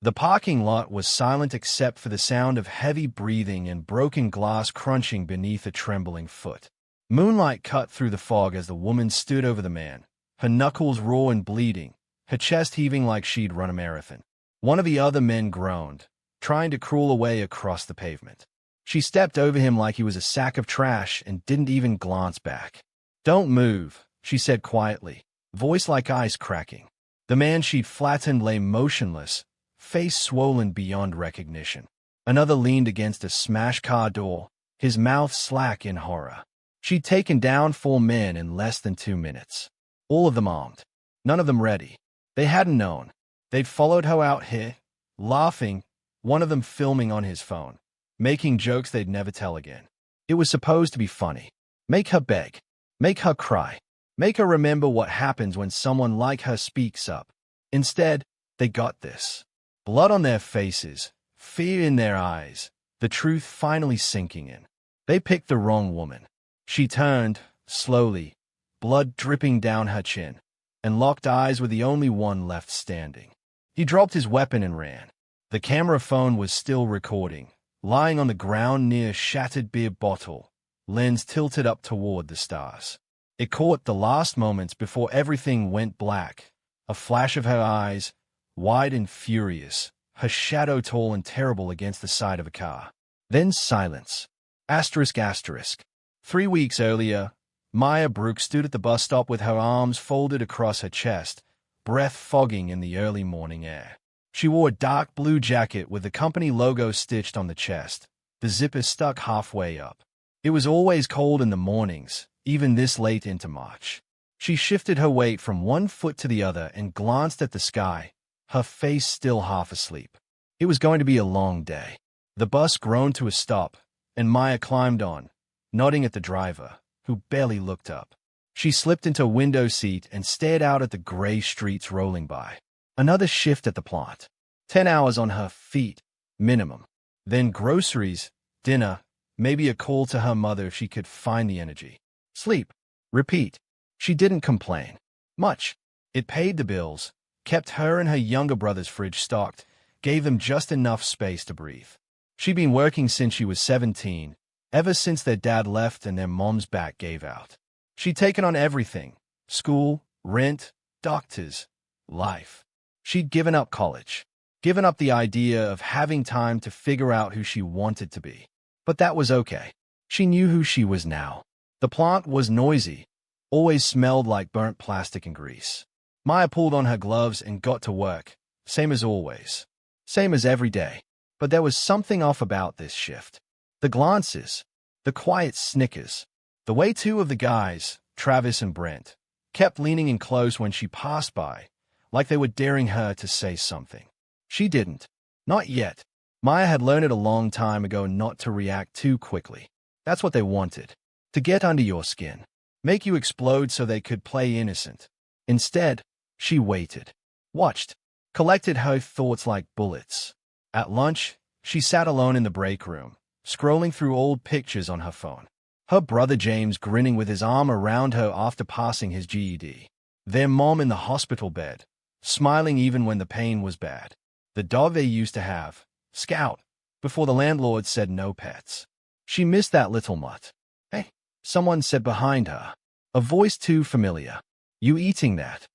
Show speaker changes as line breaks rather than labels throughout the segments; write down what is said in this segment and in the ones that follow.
The parking lot was silent except for the sound of heavy breathing and broken glass crunching beneath a trembling foot. Moonlight cut through the fog as the woman stood over the man, her knuckles raw and bleeding, her chest heaving like she'd run a marathon. One of the other men groaned, trying to crawl away across the pavement. She stepped over him like he was a sack of trash and didn't even glance back. "Don't move," she said quietly, voice like ice cracking. The man she'd flattened lay motionless, face swollen beyond recognition. Another leaned against a smashed car door, his mouth slack in horror. She'd taken down 4 men in less than 2 minutes. All of them armed. None of them ready. They hadn't known. They'd followed her out here, laughing, one of them filming on his phone, making jokes they'd never tell again. It was supposed to be funny. Make her beg. Make her cry. Make her remember what happens when someone like her speaks up. Instead, they got this. Blood on their faces, fear in their eyes, the truth finally sinking in. They picked the wrong woman. She turned, slowly, blood dripping down her chin, and locked eyes with the only one left standing. He dropped his weapon and ran. The camera phone was still recording, lying on the ground near a shattered beer bottle, lens tilted up toward the stars. It caught the last moments before everything went black, a flash of her eyes, wide and furious, her shadow tall and terrible against the side of a car. Then silence. Asterisk asterisk. 3 weeks earlier, Maya Brooks stood at the bus stop with her arms folded across her chest, breath fogging in the early morning air. She wore a dark blue jacket with the company logo stitched on the chest, the zipper stuck halfway up. It was always cold in the mornings, even this late into March. She shifted her weight from one foot to the other and glanced at the sky, her face still half asleep. It was going to be a long day. The bus groaned to a stop, and Maya climbed on, nodding at the driver, who barely looked up. She slipped into a window seat and stared out at the gray streets rolling by. Another shift at the plant. 10 hours on her feet, minimum. Then groceries, dinner, maybe a call to her mother if she could find the energy. Sleep. Repeat. She didn't complain. Much. It paid the bills, kept her and her younger brother's fridge stocked, gave them just enough space to breathe. She'd been working since she was 17, ever since their dad left and their mom's back gave out. She'd taken on everything: school, rent, doctors, life. She'd given up college, given up the idea of having time to figure out who she wanted to be. But that was okay. She knew who she was now. The plant was noisy, always smelled like burnt plastic and grease. Maya pulled on her gloves and got to work, same as always. Same as every day. But there was something off about this shift. The glances, the quiet snickers, the way 2 of the guys, Travis and Brent, kept leaning in close when she passed by, like they were daring her to say something. She didn't. Not yet. Maya had learned it a long time ago not to react too quickly. That's what they wanted. To get under your skin. Make you explode so they could play innocent. Instead, she waited. Watched. Collected her thoughts like bullets. At lunch, she sat alone in the break room, scrolling through old pictures on her phone. Her brother James grinning with his arm around her after passing his GED. Their mom in the hospital bed, smiling even when the pain was bad. The dog they used to have, Scout, before the landlord said no pets. She missed that little mutt. "Hey," someone said behind her, a voice too familiar. "You eating that?"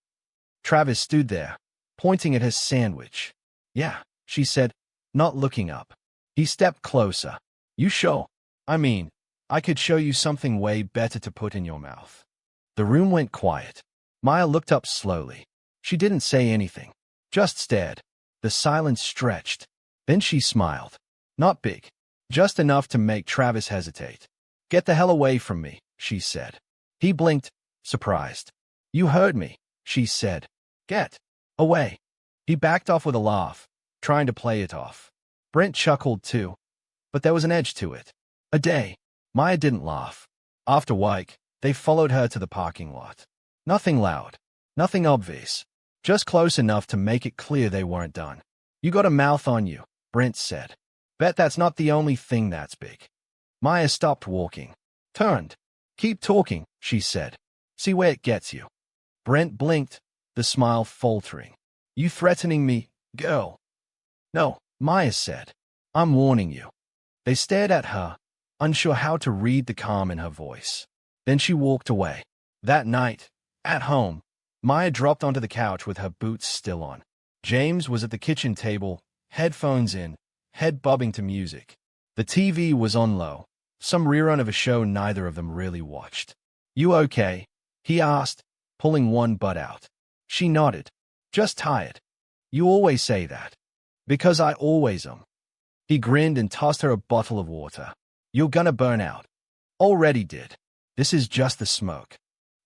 Travis stood there, pointing at his sandwich. "Yeah," she said, not looking up. He stepped closer. "You sure? I mean, I could show you something way better to put in your mouth." The room went quiet. Maya looked up slowly. She didn't say anything, just stared. The silence stretched. Then she smiled. Not big, just enough to make Travis hesitate. "Get the hell away from me," she said. He blinked, surprised. "You heard me," she said. "Get away." He backed off with a laugh, trying to play it off. Brent chuckled too, but there was an edge to it. A day. Maya didn't laugh. After work, they followed her to the parking lot. Nothing loud, nothing obvious, just close enough to make it clear they weren't done. "You got a mouth on you," Brent said. "Bet that's not the only thing that's big." Maya stopped walking. Turned. "Keep talking," she said. "See where it gets you." Brent blinked, the smile faltering. "You threatening me, girl?" No, Maya said. I'm warning you. They stared at her, unsure how to read the calm in her voice. Then she walked away. That night, at home, Maya dropped onto the couch with her boots still on. James was at the kitchen table, headphones in, head bobbing to music. The TV was on low, some rerun of a show neither of them really watched. You okay? He asked, pulling one butt out. She nodded. Just tired. You always say that. Because I always am. He grinned and tossed her a bottle of water. You're gonna burn out. Already did. This is just the smoke.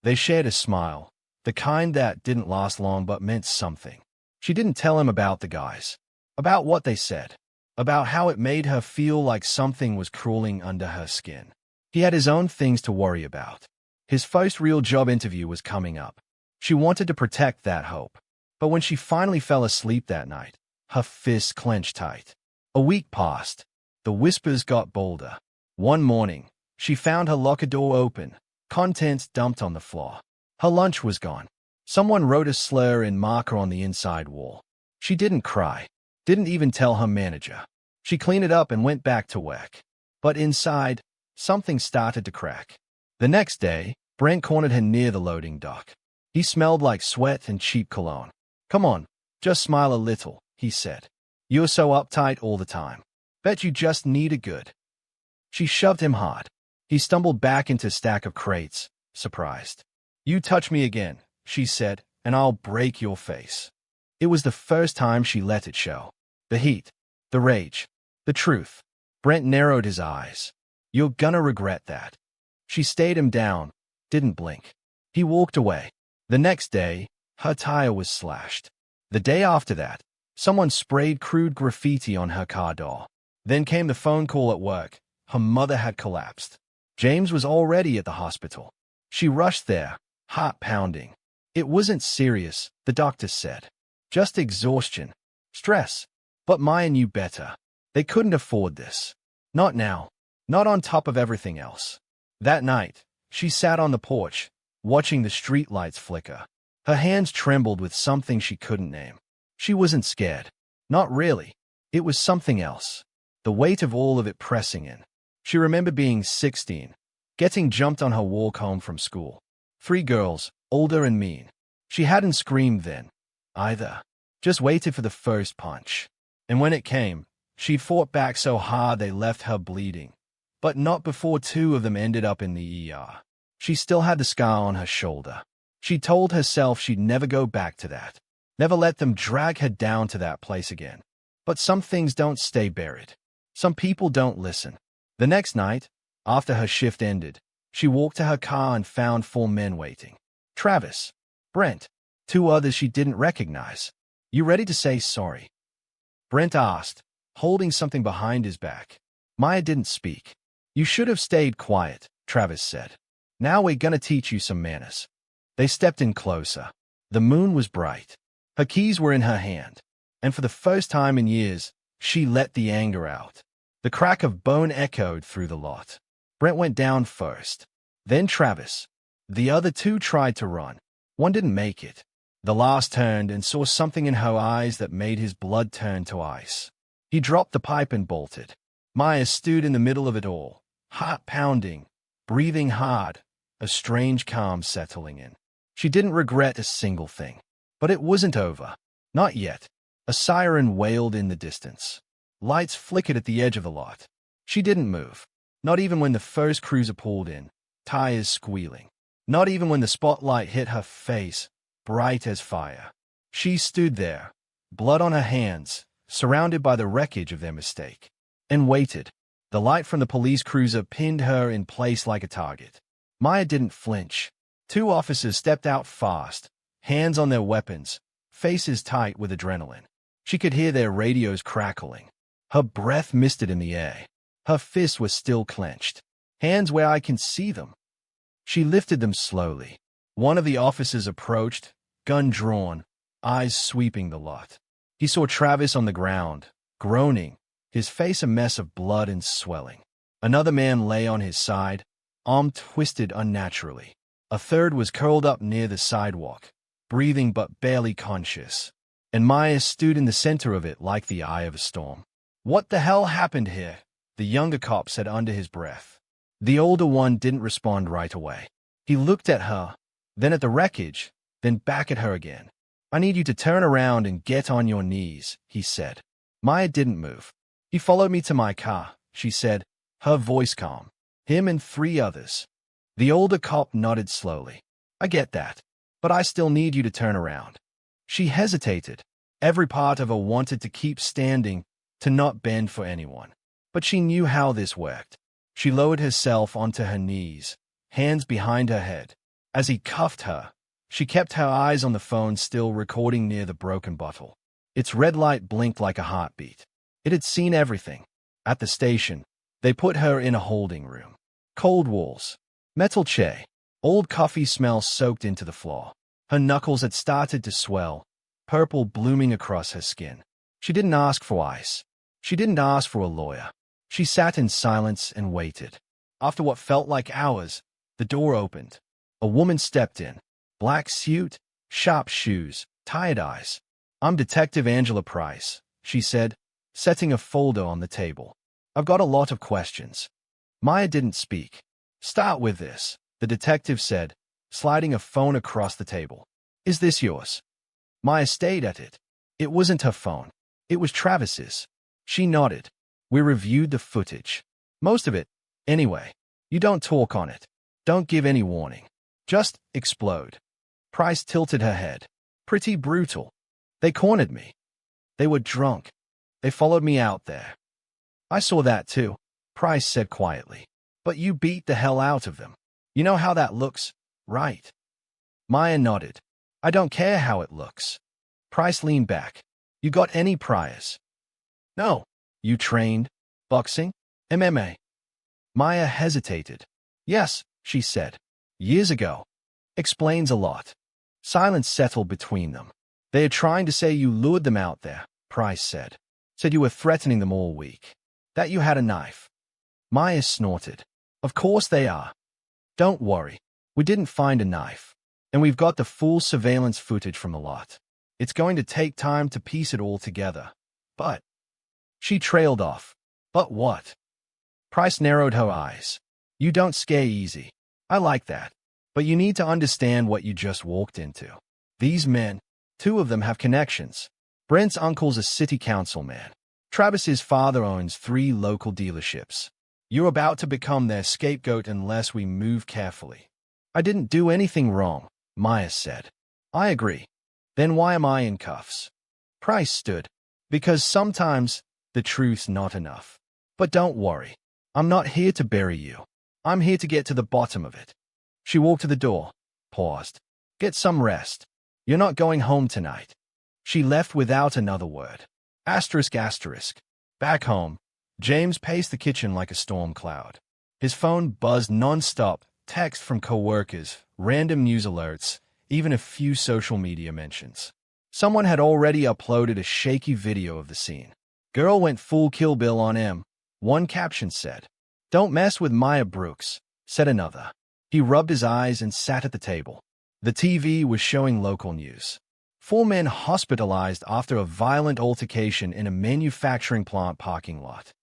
They shared a smile, the kind that didn't last long but meant something. She didn't tell him about the guys, about what they said, about how it made her feel like something was crawling under her skin. He had his own things to worry about. His first real job interview was coming up. She wanted to protect that hope. But when she finally fell asleep that night, her fists clenched tight. A week passed. The whispers got bolder. One morning, she found her locker door open, contents dumped on the floor. Her lunch was gone. Someone wrote a slur in marker on the inside wall. She didn't cry, didn't even tell her manager. She cleaned it up and went back to work. But inside, something started to crack. The next day, Brent cornered her near the loading dock. He smelled like sweat and cheap cologne. Come on, just smile a little, he said. You're so uptight all the time. Bet you just need a good. She shoved him hard. He stumbled back into a stack of crates, surprised. You touch me again, she said, and I'll break your face. It was the first time she let it show. The heat, the rage, the truth. Brent narrowed his eyes. You're gonna regret that. She stayed him down, didn't blink. He walked away. The next day, her tire was slashed. The day after that, someone sprayed crude graffiti on her car door. Then came the phone call at work. Her mother had collapsed. James was already at the hospital. She rushed there, heart pounding. It wasn't serious, the doctor said. Just exhaustion. Stress. But Maya knew better. They couldn't afford this. Not now. Not on top of everything else. That night, she sat on the porch, watching the streetlights flicker. Her hands trembled with something she couldn't name. She wasn't scared. Not really. It was something else. The weight of all of it pressing in. She remembered being 16, getting jumped on her walk home from school. 3 girls, older and mean. She hadn't screamed then, either. Just waited for the first punch. And when it came, she'd fought back so hard they left her bleeding. But not before 2 of them ended up in the ER. She still had the scar on her shoulder. She told herself she'd never go back to that. Never let them drag her down to that place again. But some things don't stay buried. Some people don't listen. The next night, after her shift ended, she walked to her car and found 4 men waiting. Travis, Brent, 2 others she didn't recognize. You ready to say sorry? Brent asked, holding something behind his back. Maya didn't speak. You should have stayed quiet, Travis said. Now we're gonna teach you some manners. They stepped in closer. The moon was bright. Her keys were in her hand. And for the first time in years, she let the anger out. The crack of bone echoed through the lot. Brent went down first. Then Travis. The other 2 tried to run. One didn't make it. The last turned and saw something in her eyes that made his blood turn to ice. He dropped the pipe and bolted. Maya stood in the middle of it all, heart pounding, breathing hard, a strange calm settling in. She didn't regret a single thing. But it wasn't over. Not yet. A siren wailed in the distance. Lights flickered at the edge of the lot. She didn't move. Not even when the first cruiser pulled in, tires squealing. Not even when the spotlight hit her face, bright as fire. She stood there, blood on her hands, surrounded by the wreckage of their mistake. And waited. The light from the police cruiser pinned her in place like a target. Maya didn't flinch. 2 officers stepped out fast, hands on their weapons, faces tight with adrenaline. She could hear their radios crackling. Her breath misted in the air. Her fists were still clenched. Hands where I can see them. She lifted them slowly. One of the officers approached, gun drawn, eyes sweeping the lot. He saw Travis on the ground, groaning, his face a mess of blood and swelling. Another man lay on his side, arm twisted unnaturally. A third was curled up near the sidewalk, breathing but barely conscious. and Maya stood in the center of it like the eye of a storm. "What the hell happened here?" the younger cop said under his breath. The older one didn't respond right away. He looked at her, then at the wreckage, then back at her again. "I need you to turn around and get on your knees," he said. Maya didn't move. "He followed me to my car," she said, her voice calm. "Him and 3 others." The older cop nodded slowly. "I get that, but I still need you to turn around." She hesitated. Every part of her wanted to keep standing, to not bend for anyone. But she knew how this worked. She lowered herself onto her knees, hands behind her head. As he cuffed her, she kept her eyes on the phone still recording near the broken bottle. Its red light blinked like a heartbeat. It had seen everything. At the station, they put her in a holding room. Cold walls, metal chair, old coffee smell soaked into the floor. Her knuckles had started to swell, purple blooming across her skin. She didn't ask for ice. She didn't ask for a lawyer. She sat in silence and waited. After what felt like hours, the door opened. A woman stepped in. Black suit, sharp shoes, tired eyes. "I'm Detective Angela Price," she said, setting a folder on the table. "I've got a lot of questions." Maya didn't speak. "Start with this," the detective said, sliding a phone across the table. "Is this yours?" Maya stayed at it. It wasn't her phone. It was Travis's. She nodded. "We reviewed the footage. Most of it, anyway. You don't talk on it. Don't give any warning. Just explode." Price tilted her head. "Pretty brutal. They cornered me. They were drunk. They followed me out there." "I saw that too," Price said quietly. "But you beat the hell out of them. You know how that looks, right?" Maya nodded. "I don't care how it looks." Price leaned back. "You got any priors?" "No." "You trained? Boxing? MMA?" Maya hesitated. "Yes," she said. "Years ago." "Explains a lot." Silence settled between them. "They are trying to say you lured them out there," Price said. "Said you were threatening them all week. That you had a knife." Maya snorted. "Of course they are. Don't worry. We didn't find a knife. And we've got the full surveillance footage from the lot. It's going to take time to piece it all together. But..." She trailed off. "But what?" Price narrowed her eyes. "You don't scare easy. I like that. But you need to understand what you just walked into. These men, 2 of them have connections. Brent's uncle's a city councilman. Travis's father owns 3 local dealerships. You're about to become their scapegoat unless we move carefully." "I didn't do anything wrong," Maya said. "I agree. Then why am I in cuffs?" Price stood. "Because sometimes the truth's not enough. But don't worry. I'm not here to bury you. I'm here to get to the bottom of it." She walked to the door, paused. "Get some rest. You're not going home tonight." She left without another word. ***. Back home, James paced the kitchen like a storm cloud. His phone buzzed non-stop, text from coworkers, random news alerts, even a few social media mentions. Someone had already uploaded a shaky video of the scene. "Girl went full Kill Bill on him," one caption said. "Don't mess with Maya Brooks," said another. He rubbed his eyes and sat at the table. The TV was showing local news. 4 men hospitalized after a violent altercation in a manufacturing plant parking lot.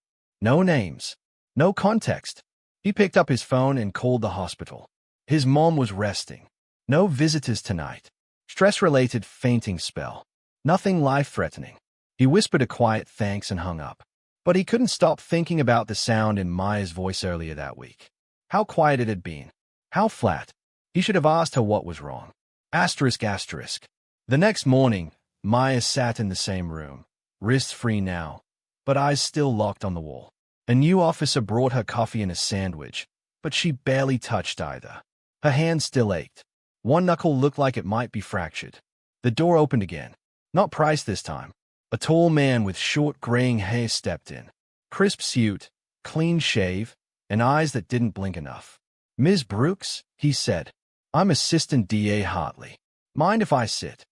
No names. No context. He picked up his phone and called the hospital. His mom was resting. No visitors tonight. Stress-related fainting spell. Nothing life-threatening. He whispered a quiet thanks and hung up. But he couldn't stop thinking about the sound in Maya's voice earlier that week. How quiet it had been. How flat. He should have asked her what was wrong. ***. The next morning, Maya sat in the same room, wrists free now, but eyes still locked on the wall. A new officer brought her coffee and a sandwich, but she barely touched either. Her hand still ached. One knuckle looked like it might be fractured. The door opened again. Not Price this time. A tall man with short graying hair stepped in. Crisp suit, clean shave, and eyes that didn't blink enough. "Ms. Brooks," he said. "I'm Assistant DA Hartley. Mind if I sit?"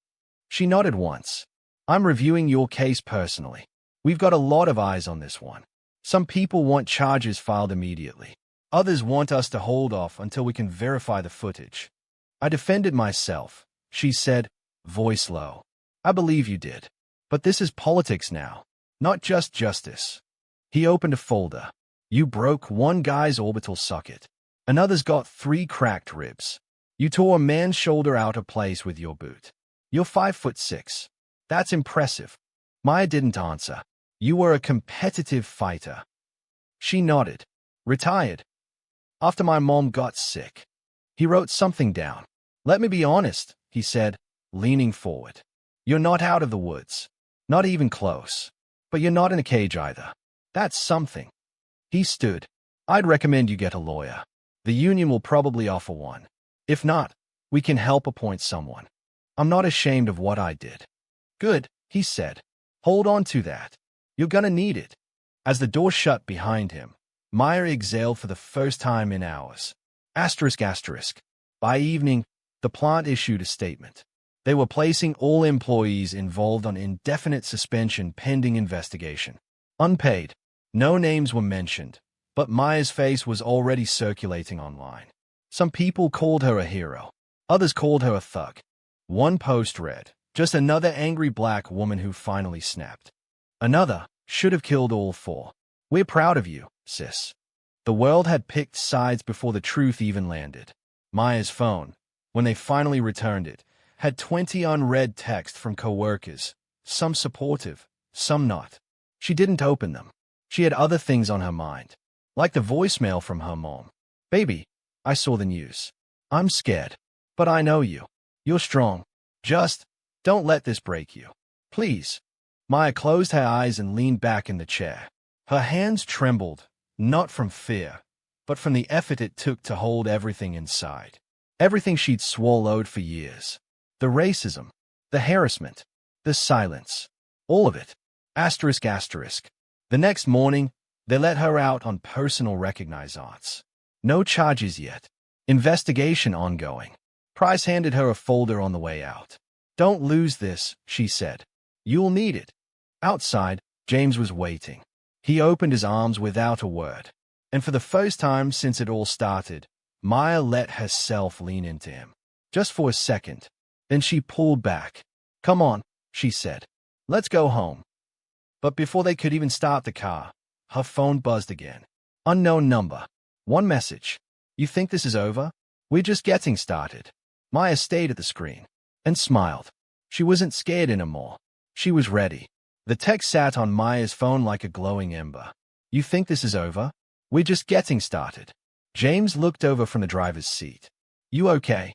She nodded once. "I'm reviewing your case personally. We've got a lot of eyes on this one. Some people want charges filed immediately. Others want us to hold off until we can verify the footage." "I defended myself," she said, voice low. I believe you did. But this is politics now, not just justice. He opened a folder. You broke one guy's orbital socket. Another's got 3 cracked ribs. You tore a man's shoulder out of place with your boot. You're 5'6". That's impressive. Maya didn't answer. You were a competitive fighter. She nodded. Retired. After my mom got sick. He wrote something down. Let me be honest, he said, leaning forward. You're not out of the woods. Not even close. But you're not in a cage either. That's something. He stood. I'd recommend you get a lawyer. The union will probably offer one. If not, we can help appoint someone. I'm not ashamed of what I did. Good, he said. Hold on to that. You're gonna need it. As the door shut behind him, Meyer exhaled for the first time in hours. ***. By evening, the plant issued a statement. They were placing all employees involved on indefinite suspension pending investigation. Unpaid. No names were mentioned, but Meyer's face was already circulating online. Some people called her a hero. Others called her a thug. One post read, just another angry black woman who finally snapped. Another, should have killed all 4. We're proud of you, sis. The world had picked sides before the truth even landed. Meyer's phone, when they finally returned it, had 20 unread texts from coworkers, some supportive, some not. She didn't open them. She had other things on her mind, like the voicemail from her mom. Baby, I saw the news. I'm scared, but I know you. You're strong. Just don't let this break you. Please. Maya closed her eyes and leaned back in the chair. Her hands trembled, not from fear, but from the effort it took to hold everything inside. Everything she'd swallowed for years. The racism, the harassment, the silence. All of it. ***. The next morning, they let her out on personal recognizance. No charges yet. Investigation ongoing. Price handed her a folder on the way out. Don't lose this, she said. You'll need it. Outside, James was waiting. He opened his arms without a word. And for the first time since it all started, Maya let herself lean into him. Just for a second. Then she pulled back. Come on, she said. Let's go home. But before they could even start the car, her phone buzzed again. Unknown number. One message. You think this is over? We're just getting started. Maya stayed at the screen and smiled. She wasn't scared anymore. She was ready. The text sat on Maya's phone like a glowing ember. You think this is over? We're just getting started. James looked over from the driver's seat. You okay?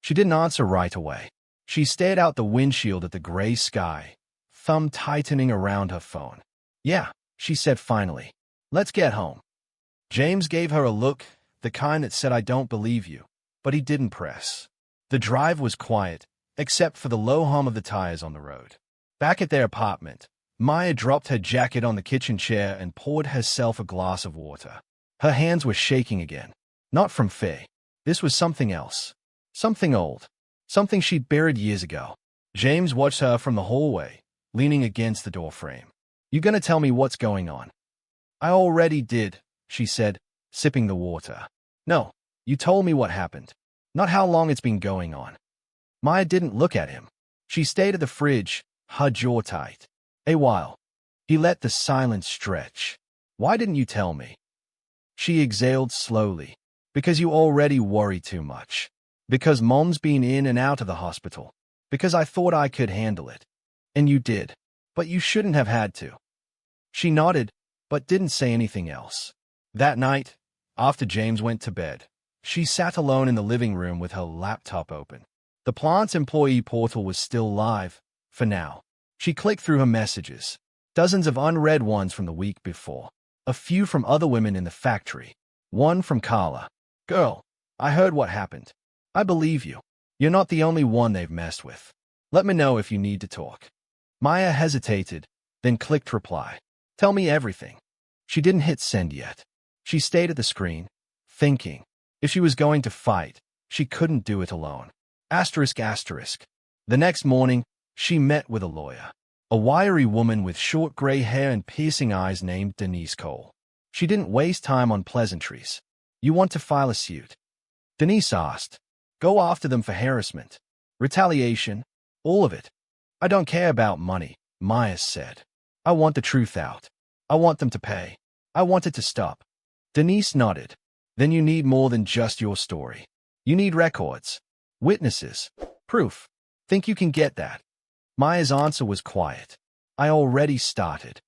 She didn't answer right away. She stared out the windshield at the gray sky, thumb tightening around her phone. Yeah, she said finally. Let's get home. James gave her a look, the kind that said I don't believe you, but he didn't press. The drive was quiet, except for the low hum of the tires on the road. Back at their apartment, Maya dropped her jacket on the kitchen chair and poured herself a glass of water. Her hands were shaking again. Not from fear. This was something else. Something old. Something she'd buried years ago. James watched her from the hallway, leaning against the doorframe. You gonna tell me what's going on? I already did, she said, sipping the water. No, you told me what happened. Not how long it's been going on. Maya didn't look at him. She stayed at the fridge, her jaw tight. A while. He let the silence stretch. Why didn't you tell me? She exhaled slowly. Because you already worry too much. Because Mom's been in and out of the hospital. Because I thought I could handle it. And you did. But you shouldn't have had to. She nodded, but didn't say anything else. That night, after James went to bed, she sat alone in the living room with her laptop open. The plant's employee portal was still live, for now. She clicked through her messages. Dozens of unread ones from the week before. A few from other women in the factory. One from Carla. Girl, I heard what happened. I believe you. You're not the only one they've messed with. Let me know if you need to talk. Maya hesitated, then clicked reply. Tell me everything. She didn't hit send yet. She stayed at the screen, thinking. If she was going to fight, she couldn't do it alone. ***. The next morning, she met with a lawyer. A wiry woman with short gray hair and piercing eyes named Denise Cole. She didn't waste time on pleasantries. You want to file a suit? Denise asked. Go after them for harassment. Retaliation. All of it. I don't care about money, Maya said. I want the truth out. I want them to pay. I want it to stop. Denise nodded. Then you need more than just your story. You need records, witnesses, proof. Think you can get that? Maya's answer was quiet. I already started.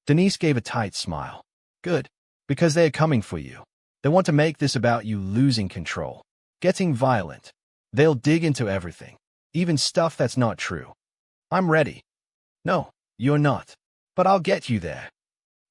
Denise gave a tight smile. Good. Because they are coming for you. They want to make this about you losing control, getting violent. They'll dig into everything, even stuff that's not true. I'm ready. No, you're not. But I'll get you there.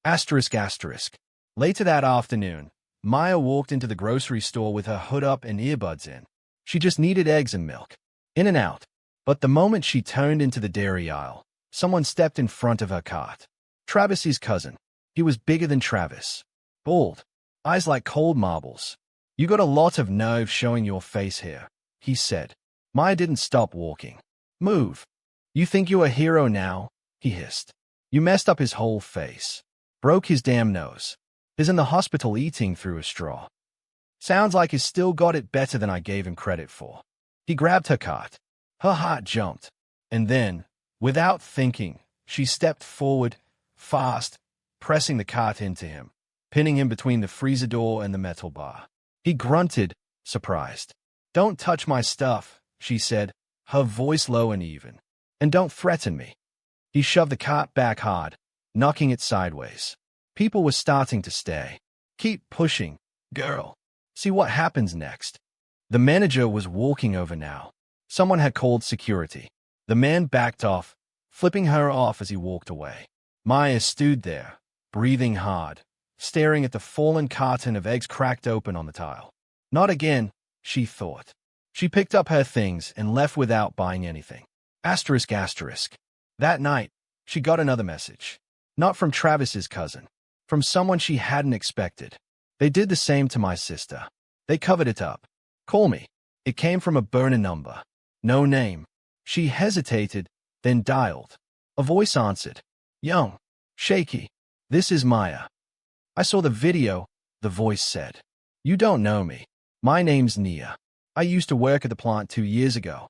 Asterisk asterisk. Later that afternoon, Maya walked into the grocery store with her hood up and earbuds in. She just needed eggs and milk. In and out. But the moment she turned into the dairy aisle, someone stepped in front of her cart. Travis's cousin. He was bigger than Travis. Bald. Eyes like cold marbles. You got a lot of nerve showing your face here, he said. Maya didn't stop walking. Move. You think you're a hero now? He hissed. You messed up his whole face. Broke his damn nose. He's in the hospital eating through a straw. Sounds like he's still got it better than I gave him credit for. He grabbed her cart. Her heart jumped. And then, without thinking, she stepped forward, fast, pressing the cart into him, pinning him between the freezer door and the metal bar. He grunted, surprised. Don't touch my stuff, she said, her voice low and even. And don't threaten me. He shoved the cart back hard, knocking it sideways. People were starting to stay. Keep pushing, girl. See what happens next. The manager was walking over now. Someone had called security. The man backed off, flipping her off as he walked away. Maya stood there, breathing hard, staring at the fallen carton of eggs cracked open on the tile. Not again, she thought. She picked up her things and left without buying anything. Asterisk asterisk. That night, she got another message. Not from Travis's cousin. From someone she hadn't expected. They did the same to my sister. They covered it up. Call me. It came from a burner number. No name. She hesitated, then dialed. A voice answered. Young. Shaky. This is Maya. I saw the video, the voice said. You don't know me. My name's Nia. I used to work at the plant 2 years ago.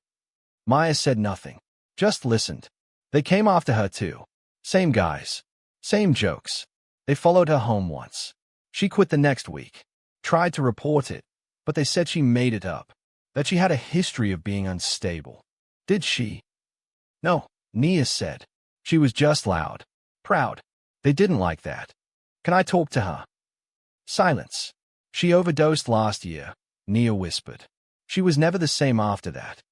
Maya said nothing. Just listened. They came after her too. Same guys. Same jokes. They followed her home once. She quit the next week. Tried to report it, but they said she made it up. That she had a history of being unstable. Did she? No, Nia said. She was just loud. Proud. They didn't like that. Can I talk to her? Silence. She overdosed last year, Nia whispered. She was never the same after that.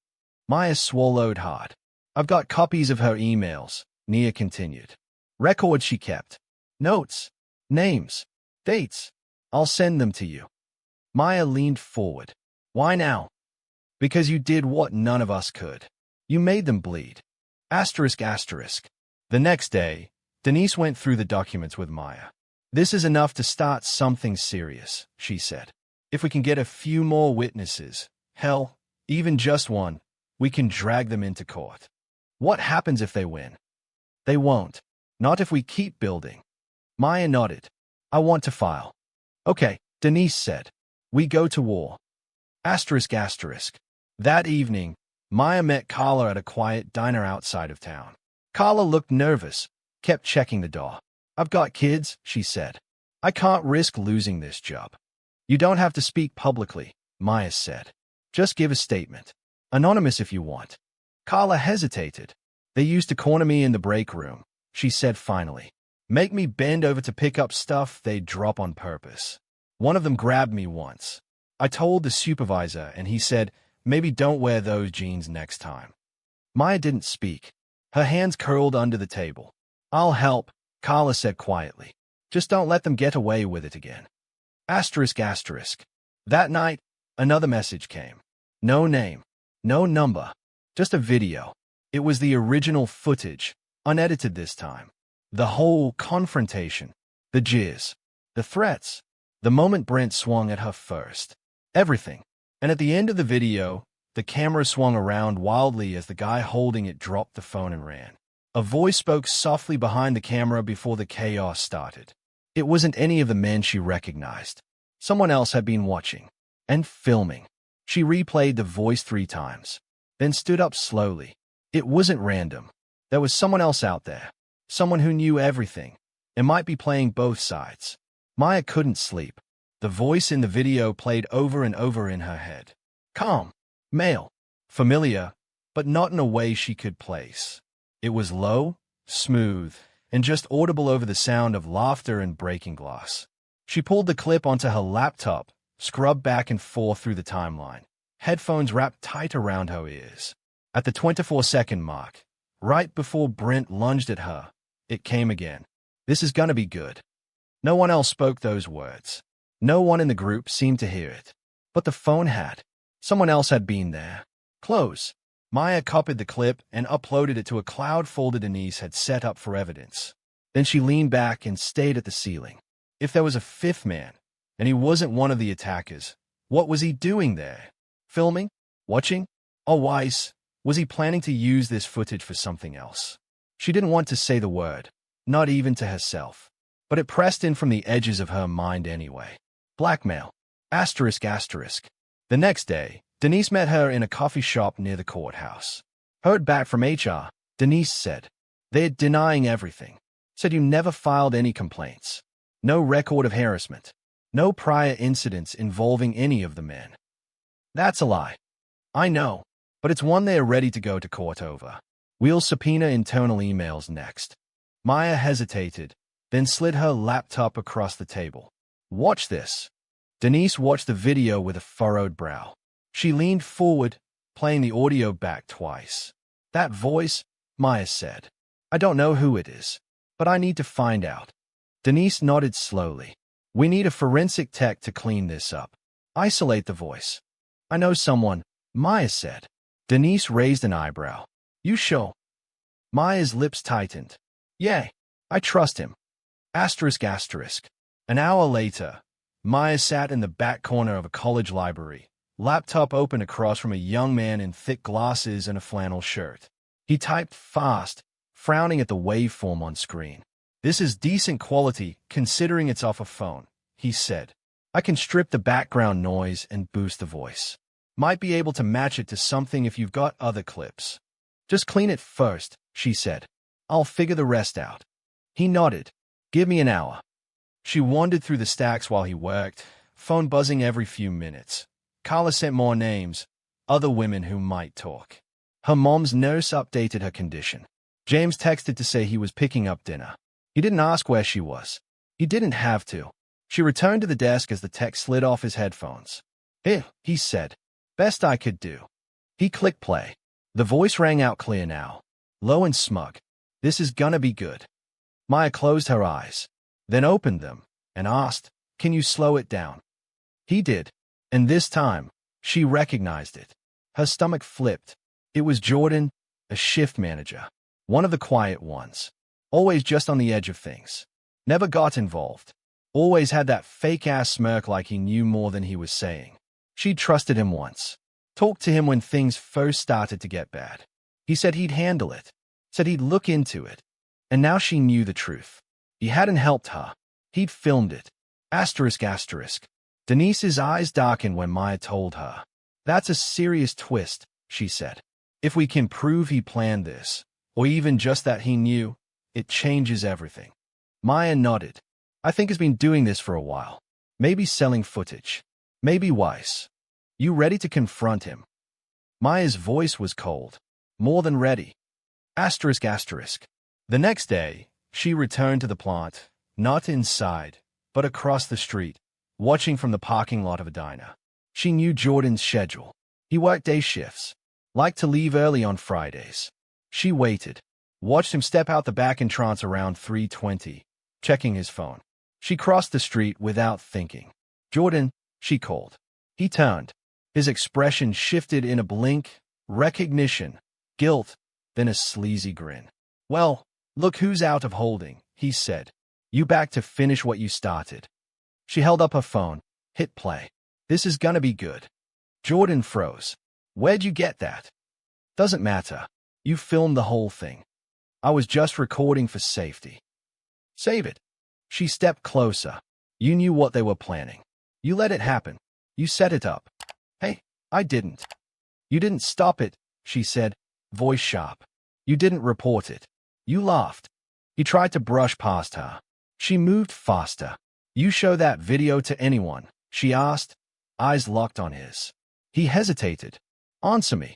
Maya swallowed hard. I've got copies of her emails, Nia continued. Records she kept. Notes. Names. Dates. I'll send them to you. Maya leaned forward. Why now? Because you did what none of us could. You made them bleed. Asterisk asterisk. The next day, Denise went through the documents with Maya. This is enough to start something serious, she said. If we can get a few more witnesses, hell, even just one, we can drag them into court. What happens if they win? They won't. Not if we keep building. Maya nodded. I want to file. Okay, Denise said. We go to war. Asterisk asterisk. That evening, Maya met Carla at a quiet diner outside of town. Carla looked nervous, kept checking the door. I've got kids, she said. I can't risk losing this job. You don't have to speak publicly, Maya said. Just give a statement. Anonymous if you want. Carla hesitated. They used to corner me in the break room, she said finally. Make me bend over to pick up stuff they'd drop on purpose. One of them grabbed me once. I told the supervisor and he said, maybe don't wear those jeans next time. Maya didn't speak. Her hands curled under the table. I'll help, Carla said quietly. Just don't let them get away with it again. Asterisk asterisk. That night, another message came. No name. No number. Just a video. It was the original footage, unedited this time. The whole confrontation. The jeers. The threats. The moment Brent swung at her first. Everything. And at the end of the video, the camera swung around wildly as the guy holding it dropped the phone and ran. A voice spoke softly behind the camera before the chaos started. It wasn't any of the men she recognized. Someone else had been watching. And filming. She replayed the voice 3 times. Then stood up slowly. It wasn't random. There was someone else out there. Someone who knew everything. It might be playing both sides. Maya couldn't sleep. The voice in the video played over and over in her head. Calm. Male. Familiar, but not in a way she could place. It was low, smooth, and just audible over the sound of laughter and breaking glass. She pulled the clip onto her laptop, scrubbed back and forth through the timeline, headphones wrapped tight around her ears. At the 24-second mark, right before Brent lunged at her, it came again. This is gonna be good. No one else spoke those words. No one in the group seemed to hear it. But the phone had. Someone else had been there. Close. Maya copied the clip and uploaded it to a cloud folder Denise had set up for evidence. Then she leaned back and stayed at the ceiling. If there was a fifth man, and he wasn't one of the attackers, what was he doing there? Filming? Watching? Or wise? Was he planning to use this footage for something else? She didn't want to say the word, not even to herself. But it pressed in from the edges of her mind anyway. Blackmail. Asterisk asterisk. The next day, Denise met her in a coffee shop near the courthouse. Heard back from HR, Denise said. They're denying everything. Said you never filed any complaints. No record of harassment. No prior incidents involving any of the men. That's a lie. I know, but it's one they're ready to go to court over. We'll subpoena internal emails next. Maya hesitated, then slid her laptop across the table. Watch this. Denise watched the video with a furrowed brow. She leaned forward, playing the audio back twice. That voice, Maya said. I don't know who it is, but I need to find out. Denise nodded slowly. We need a forensic tech to clean this up. Isolate the voice. I know someone, Maya said. Denise raised an eyebrow. You sure? Maya's lips tightened. Yeah, I trust him. Asterisk asterisk. An hour later, Maya sat in the back corner of a college library, laptop open across from a young man in thick glasses and a flannel shirt. He typed fast, frowning at the waveform on screen. This is decent quality, considering it's off a phone, he said. I can strip the background noise and boost the voice. Might be able to match it to something if you've got other clips. Just clean it first, she said. I'll figure the rest out. He nodded. Give me an hour. She wandered through the stacks while he worked, phone buzzing every few minutes. Carla sent more names, other women who might talk. Her mom's nurse updated her condition. James texted to say he was picking up dinner. He didn't ask where she was. He didn't have to. She returned to the desk as the text slid off his headphones. Hey, he said. Best I could do. He clicked play. The voice rang out clear now. Low and smug. This is gonna be good. Maya closed her eyes, then opened them, and asked, Can you slow it down? He did. And this time, she recognized it. Her stomach flipped. It was Jordan, a shift manager. One of the quiet ones. Always just on the edge of things. Never got involved. Always had that fake-ass smirk like he knew more than he was saying. She'd trusted him once. Talked to him when things first started to get bad. He said he'd handle it. Said he'd look into it. And now she knew the truth. He hadn't helped her. He'd filmed it. Asterisk asterisk. Denise's eyes darkened when Maya told her. That's a serious twist, she said. If we can prove he planned this, or even just that he knew, it changes everything. Maya nodded. I think he's been doing this for a while. Maybe selling footage. Maybe Weiss. You ready to confront him? Maya's voice was cold. More than ready. Asterisk asterisk. The next day, she returned to the plant, not inside, but across the street, watching from the parking lot of a diner. She knew Jordan's schedule. He worked day shifts. Liked to leave early on Fridays. She waited. Watched him step out the back entrance around 3:20, checking his phone. She crossed the street without thinking. Jordan, she called. He turned. His expression shifted in a blink, recognition, guilt, then a sleazy grin. Well, look who's out of holding, he said. You back to finish what you started. She held up her phone, hit play. This is gonna be good. Jordan froze. Where'd you get that? Doesn't matter. You filmed the whole thing. I was just recording for safety. Save it. She stepped closer. You knew what they were planning. You let it happen. You set it up. Hey, I didn't. You didn't stop it, she said, voice sharp. You didn't report it. You laughed. He tried to brush past her. She moved faster. You show that video to anyone? She asked, eyes locked on his. He hesitated. Answer me.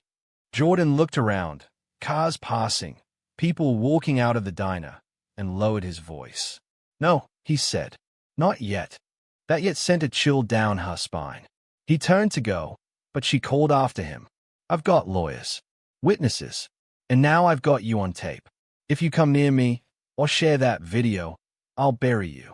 Jordan looked around, cars passing, people walking out of the diner, and lowered his voice. No, he said. Not yet. That yet sent a chill down her spine. He turned to go, but she called after him. I've got lawyers, witnesses, and now I've got you on tape. If you come near me or share that video, I'll bury you.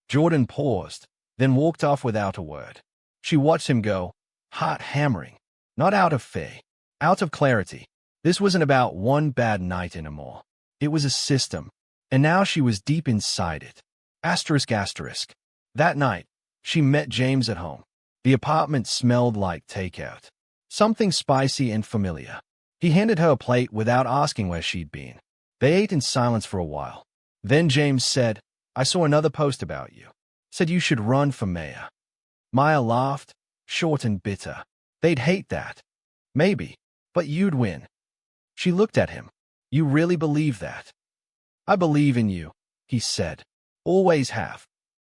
Jordan paused, then walked off without a word. She watched him go, heart hammering, not out of fear, out of clarity. This wasn't about one bad night anymore. It was a system, and now she was deep inside it. Asterisk. That night, she met James at home. The apartment smelled like takeout. Something spicy and familiar. He handed her a plate without asking where she'd been. They ate in silence for a while. Then James said, I saw another post about you. Said you should run for mayor. Maya laughed, short and bitter. They'd hate that. Maybe, but you'd win. She looked at him. You really believe that? I believe in you, he said. Always have.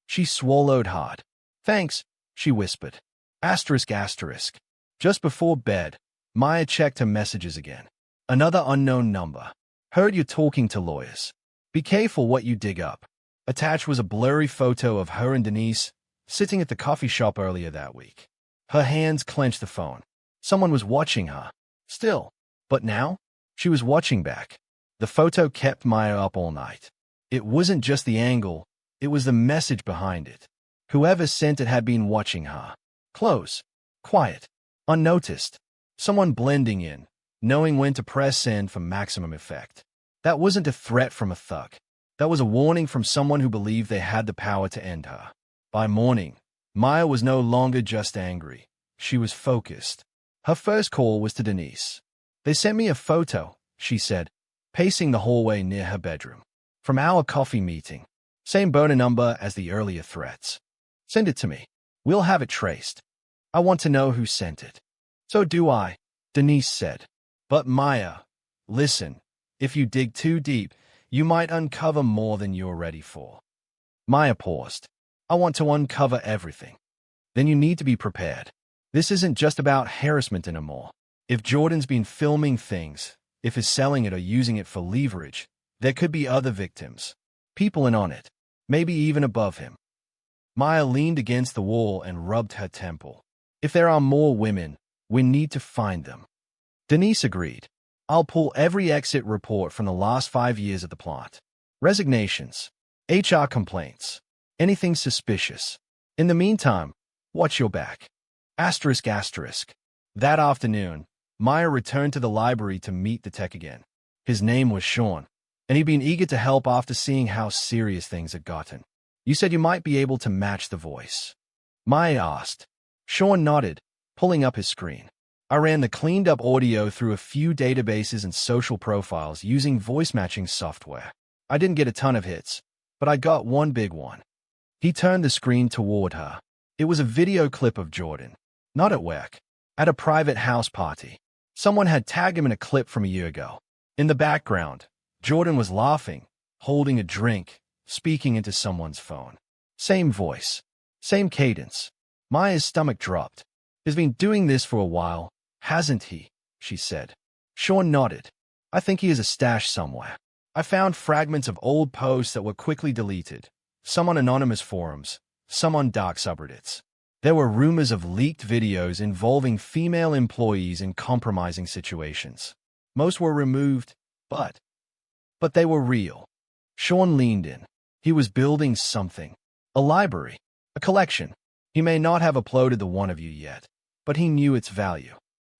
She swallowed hard. Thanks, she whispered. Asterisk. Just before bed, Maya checked her messages again. Another unknown number. Heard you're talking to lawyers. Be careful what you dig up. Attached was a blurry photo of her and Denise sitting at the coffee shop earlier that week. Her hands clenched the phone. Someone was watching her. Still. But now, she was watching back. The photo kept Maya up all night. It wasn't just the angle, it was the message behind it. Whoever sent it had been watching her. Close. Quiet. Unnoticed. Someone blending in, knowing when to press send for maximum effect. That wasn't a threat from a thug. That was a warning from someone who believed they had the power to end her. By morning, Maya was no longer just angry. She was focused. Her first call was to Denise. They sent me a photo, she said, pacing the hallway near her bedroom. From our coffee meeting. Same burner number as the earlier threats. Send it to me. We'll have it traced. I want to know who sent it. So do I, Denise said. But Maya, listen, if you dig too deep, you might uncover more than you're ready for. Maya paused. I want to uncover everything. Then you need to be prepared. This isn't just about harassment anymore. If Jordan's been filming things, if he's selling it or using it for leverage, there could be other victims. People in on it. Maybe even above him. Maya leaned against the wall and rubbed her temple. If there are more women, we need to find them. Denise agreed. I'll pull every exit report from the last 5 years of the plot. Resignations. HR complaints. Anything suspicious. In the meantime, watch your back. Asterisk. That afternoon, Maya returned to the library to meet the tech again. His name was Sean, and he'd been eager to help after seeing how serious things had gotten. You said you might be able to match the voice. Maya asked. Sean nodded, pulling up his screen. I ran the cleaned-up audio through a few databases and social profiles using voice-matching software. I didn't get a ton of hits, but I got one big one. He turned the screen toward her. It was a video clip of Jordan. Not at work. At a private house party. Someone had tagged him in a clip from a year ago. In the background, Jordan was laughing, holding a drink, speaking into someone's phone. Same voice. Same cadence. Maya's stomach dropped. He's been doing this for a while, hasn't he? She said. Sean nodded. I think he has a stash somewhere. I found fragments of old posts that were quickly deleted. Some on anonymous forums, some on dark subreddits. There were rumors of leaked videos involving female employees in compromising situations. Most were removed, but they were real. Sean leaned in. He was building something. A library. A collection. He may not have uploaded the one of you yet, but he knew its value.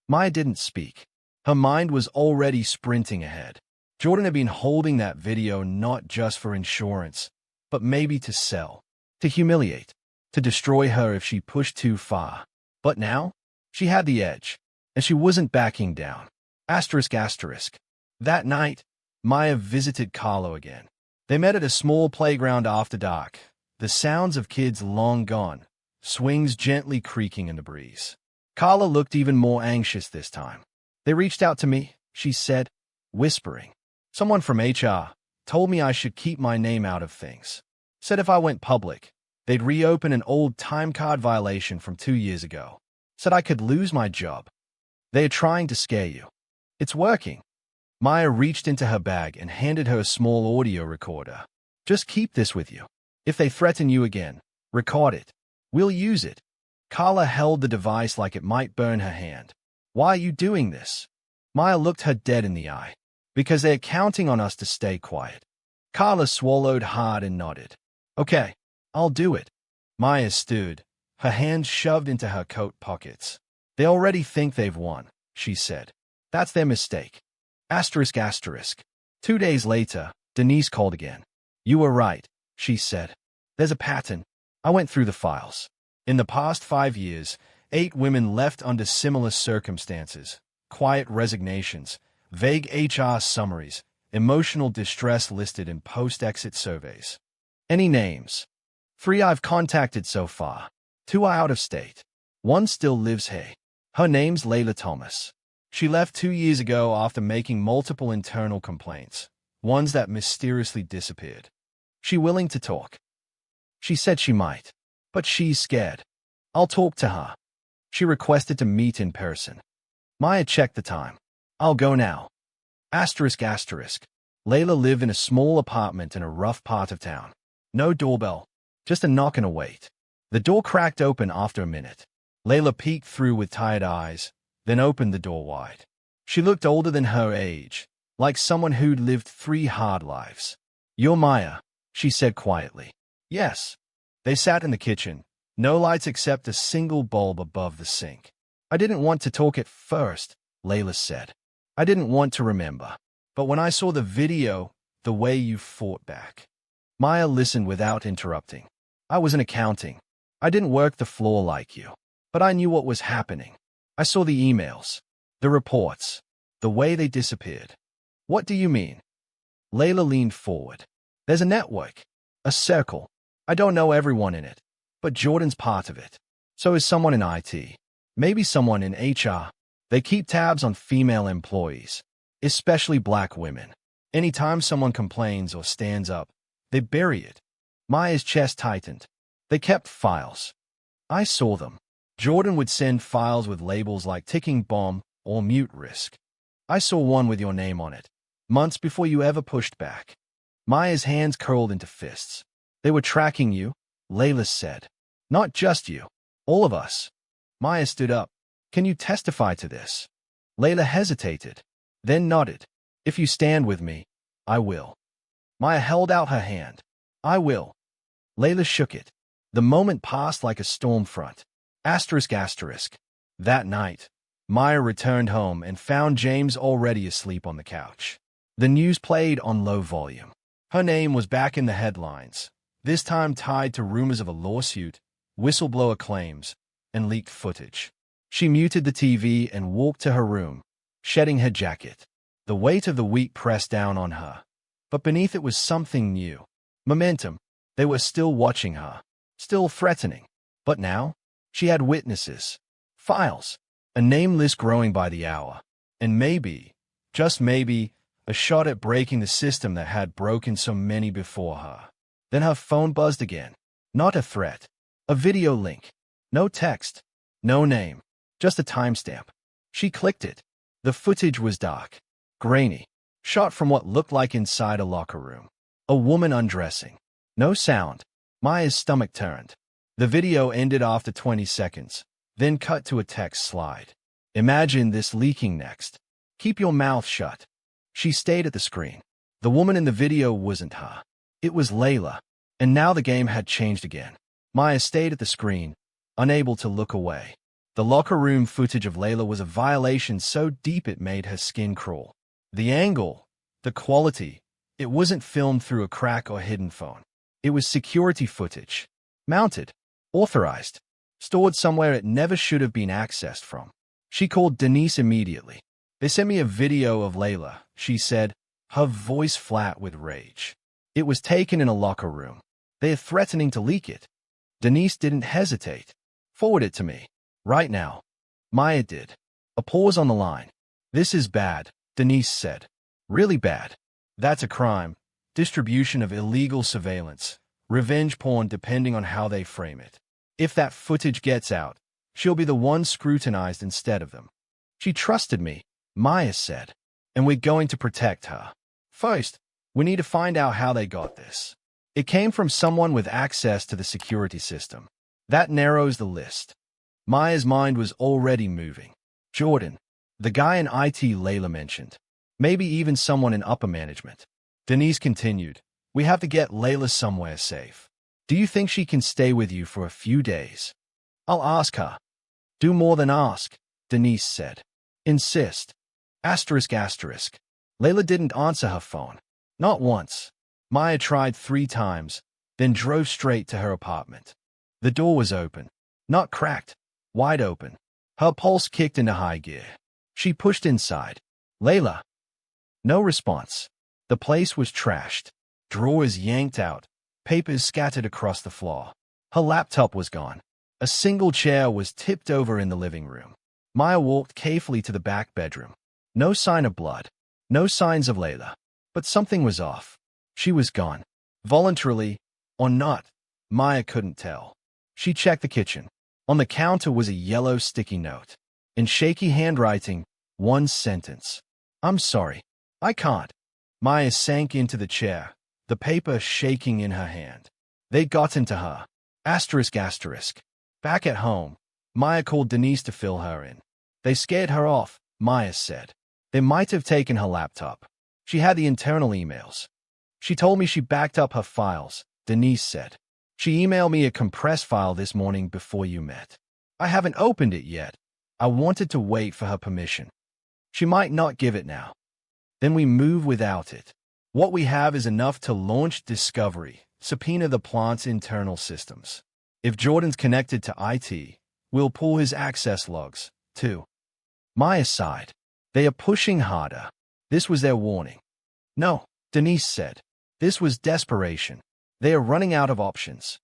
Maya didn't speak. Her mind was already sprinting ahead. Jordan had been holding that video not just for insurance, but maybe to sell, to humiliate, to destroy her if she pushed too far. But now, she had the edge, and she wasn't backing down. Asterisk. That night, Maya visited Carlo again. They met at a small playground after dark, the sounds of kids long gone, swings gently creaking in the breeze. Carla looked even more anxious this time. They reached out to me, she said, whispering. Someone from HR told me I should keep my name out of things. Said if I went public, they'd reopen an old time card violation from 2 years ago. Said I could lose my job. They are trying to scare you. It's working. Maya reached into her bag and handed her a small audio recorder. Just keep this with you. If they threaten you again, record it. We'll use it. Carla held the device like it might burn her hand. Why are you doing this? Maya looked her dead in the eye. Because they're counting on us to stay quiet. Carla swallowed hard and nodded. Okay, I'll do it. Maya stood, her hands shoved into her coat pockets. They already think they've won, she said. That's their mistake. Asterisk asterisk. 2 days later, Denise called again. You were right, she said. There's a pattern. I went through the files. In the past 5 years, 8 women left under similar circumstances. Quiet resignations, vague HR summaries, emotional distress listed in post-exit surveys. Any names? 3 I've contacted so far. 2 are out of state. 1 still lives here. Her name's Layla Thomas. She left 2 years ago after making multiple internal complaints, ones that mysteriously disappeared. She willing to talk? She said she might, but she's scared. I'll talk to her. She requested to meet in person. Maya checked the time. I'll go now. Asterisk asterisk. Layla lived in a small apartment in a rough part of town. No doorbell, just a knock and a wait. The door cracked open after a minute. Layla peeked through with tired eyes, then opened the door wide. She looked older than her age, like someone who'd lived 3 hard lives. You're Maya, she said quietly. Yes. They sat in the kitchen, no lights except a single bulb above the sink. I didn't want to talk at first, Layla said. I didn't want to remember. But when I saw the video, the way you fought back. Maya listened without interrupting. I was in accounting. I didn't work the floor like you. But I knew what was happening. I saw the emails, the reports, the way they disappeared. What do you mean? Layla leaned forward. There's a network, a circle. I don't know everyone in it, but Jordan's part of it. So is someone in IT. Maybe someone in HR. They keep tabs on female employees, especially black women. Anytime someone complains or stands up, they bury it. Maya's chest tightened. They kept files. I saw them. Jordan would send files with labels like ticking bomb or mute risk. I saw one with your name on it, months before you ever pushed back. Maya's hands curled into fists. They were tracking you, Layla said. Not just you. All of us. Maya stood up. Can you testify to this? Layla hesitated, then nodded. If you stand with me, I will. Maya held out her hand. I will. Layla shook it. The moment passed like a storm front. Asterisk asterisk. That night, Maya returned home and found James already asleep on the couch. The news played on low volume. Her name was back in the headlines, this time tied to rumors of a lawsuit, whistleblower claims, and leaked footage. She muted the TV and walked to her room, shedding her jacket. The weight of the week pressed down on her. But beneath it was something new. Momentum. They were still watching her, still threatening. But now, she had witnesses, files, a name list growing by the hour, and maybe, just maybe, a shot at breaking the system that had broken so many before her. Then her phone buzzed again. Not a threat. A video link. No text. No name. Just a timestamp. She clicked it. The footage was dark, grainy, shot from what looked like inside a locker room. A woman undressing. No sound. Maya's stomach turned. The video ended after 20 seconds, then cut to a text slide. Imagine this leaking next. Keep your mouth shut. She stayed at the screen. The woman in the video wasn't her. It was Layla. And now the game had changed again. Maya stayed at the screen, unable to look away. The locker room footage of Layla was a violation so deep it made her skin crawl. The angle, the quality, it wasn't filmed through a crack or hidden phone. It was security footage. Mounted. Authorized. Stored somewhere it never should have been accessed from. She called Denise immediately. They sent me a video of Layla, she said, her voice flat with rage. It was taken in a locker room. They are threatening to leak it. Denise didn't hesitate. Forward it to me. Right now. Maya did. A pause on the line. This is bad, Denise said. Really bad. That's a crime. Distribution of illegal surveillance. Revenge porn depending on how they frame it. If that footage gets out, she'll be the one scrutinized instead of them. She trusted me, Maya said, and we're going to protect her. First, we need to find out how they got this. It came from someone with access to the security system. That narrows the list. Maya's mind was already moving. Jordan, the guy in IT Layla mentioned. Maybe even someone in upper management. Denise continued, we have to get Layla somewhere safe. Do you think she can stay with you for a few days? I'll ask her. Do more than ask, Denise said. Insist. Asterisk asterisk. Layla didn't answer her phone. Not once. Maya tried 3 times, then drove straight to her apartment. The door was open. Not cracked. Wide open. Her pulse kicked into high gear. She pushed inside. Layla. No response. The place was trashed. Drawers yanked out. Papers scattered across the floor. Her laptop was gone. A single chair was tipped over in the living room. Maya walked carefully to the back bedroom. No sign of blood. No signs of Layla. But something was off. She was gone. Voluntarily, or not, Maya couldn't tell. She checked the kitchen. On the counter was a yellow sticky note. In shaky handwriting, one sentence. I'm sorry. I can't. Maya sank into the chair, the paper shaking in her hand. They'd gotten to her. Asterisk asterisk. Back at home, Maya called Denise to fill her in. They scared her off, Maya said. They might have taken her laptop. She had the internal emails. She told me she backed up her files, Denise said. She emailed me a compressed file this morning before you met. I haven't opened it yet. I wanted to wait for her permission. She might not give it now. Then we move without it. What we have is enough to launch discovery, subpoena the plant's internal systems. If Jordan's connected to IT, we'll pull his access logs, too. Maya sighed. They are pushing harder. This was their warning. No, Denise said. This was desperation. They are running out of options.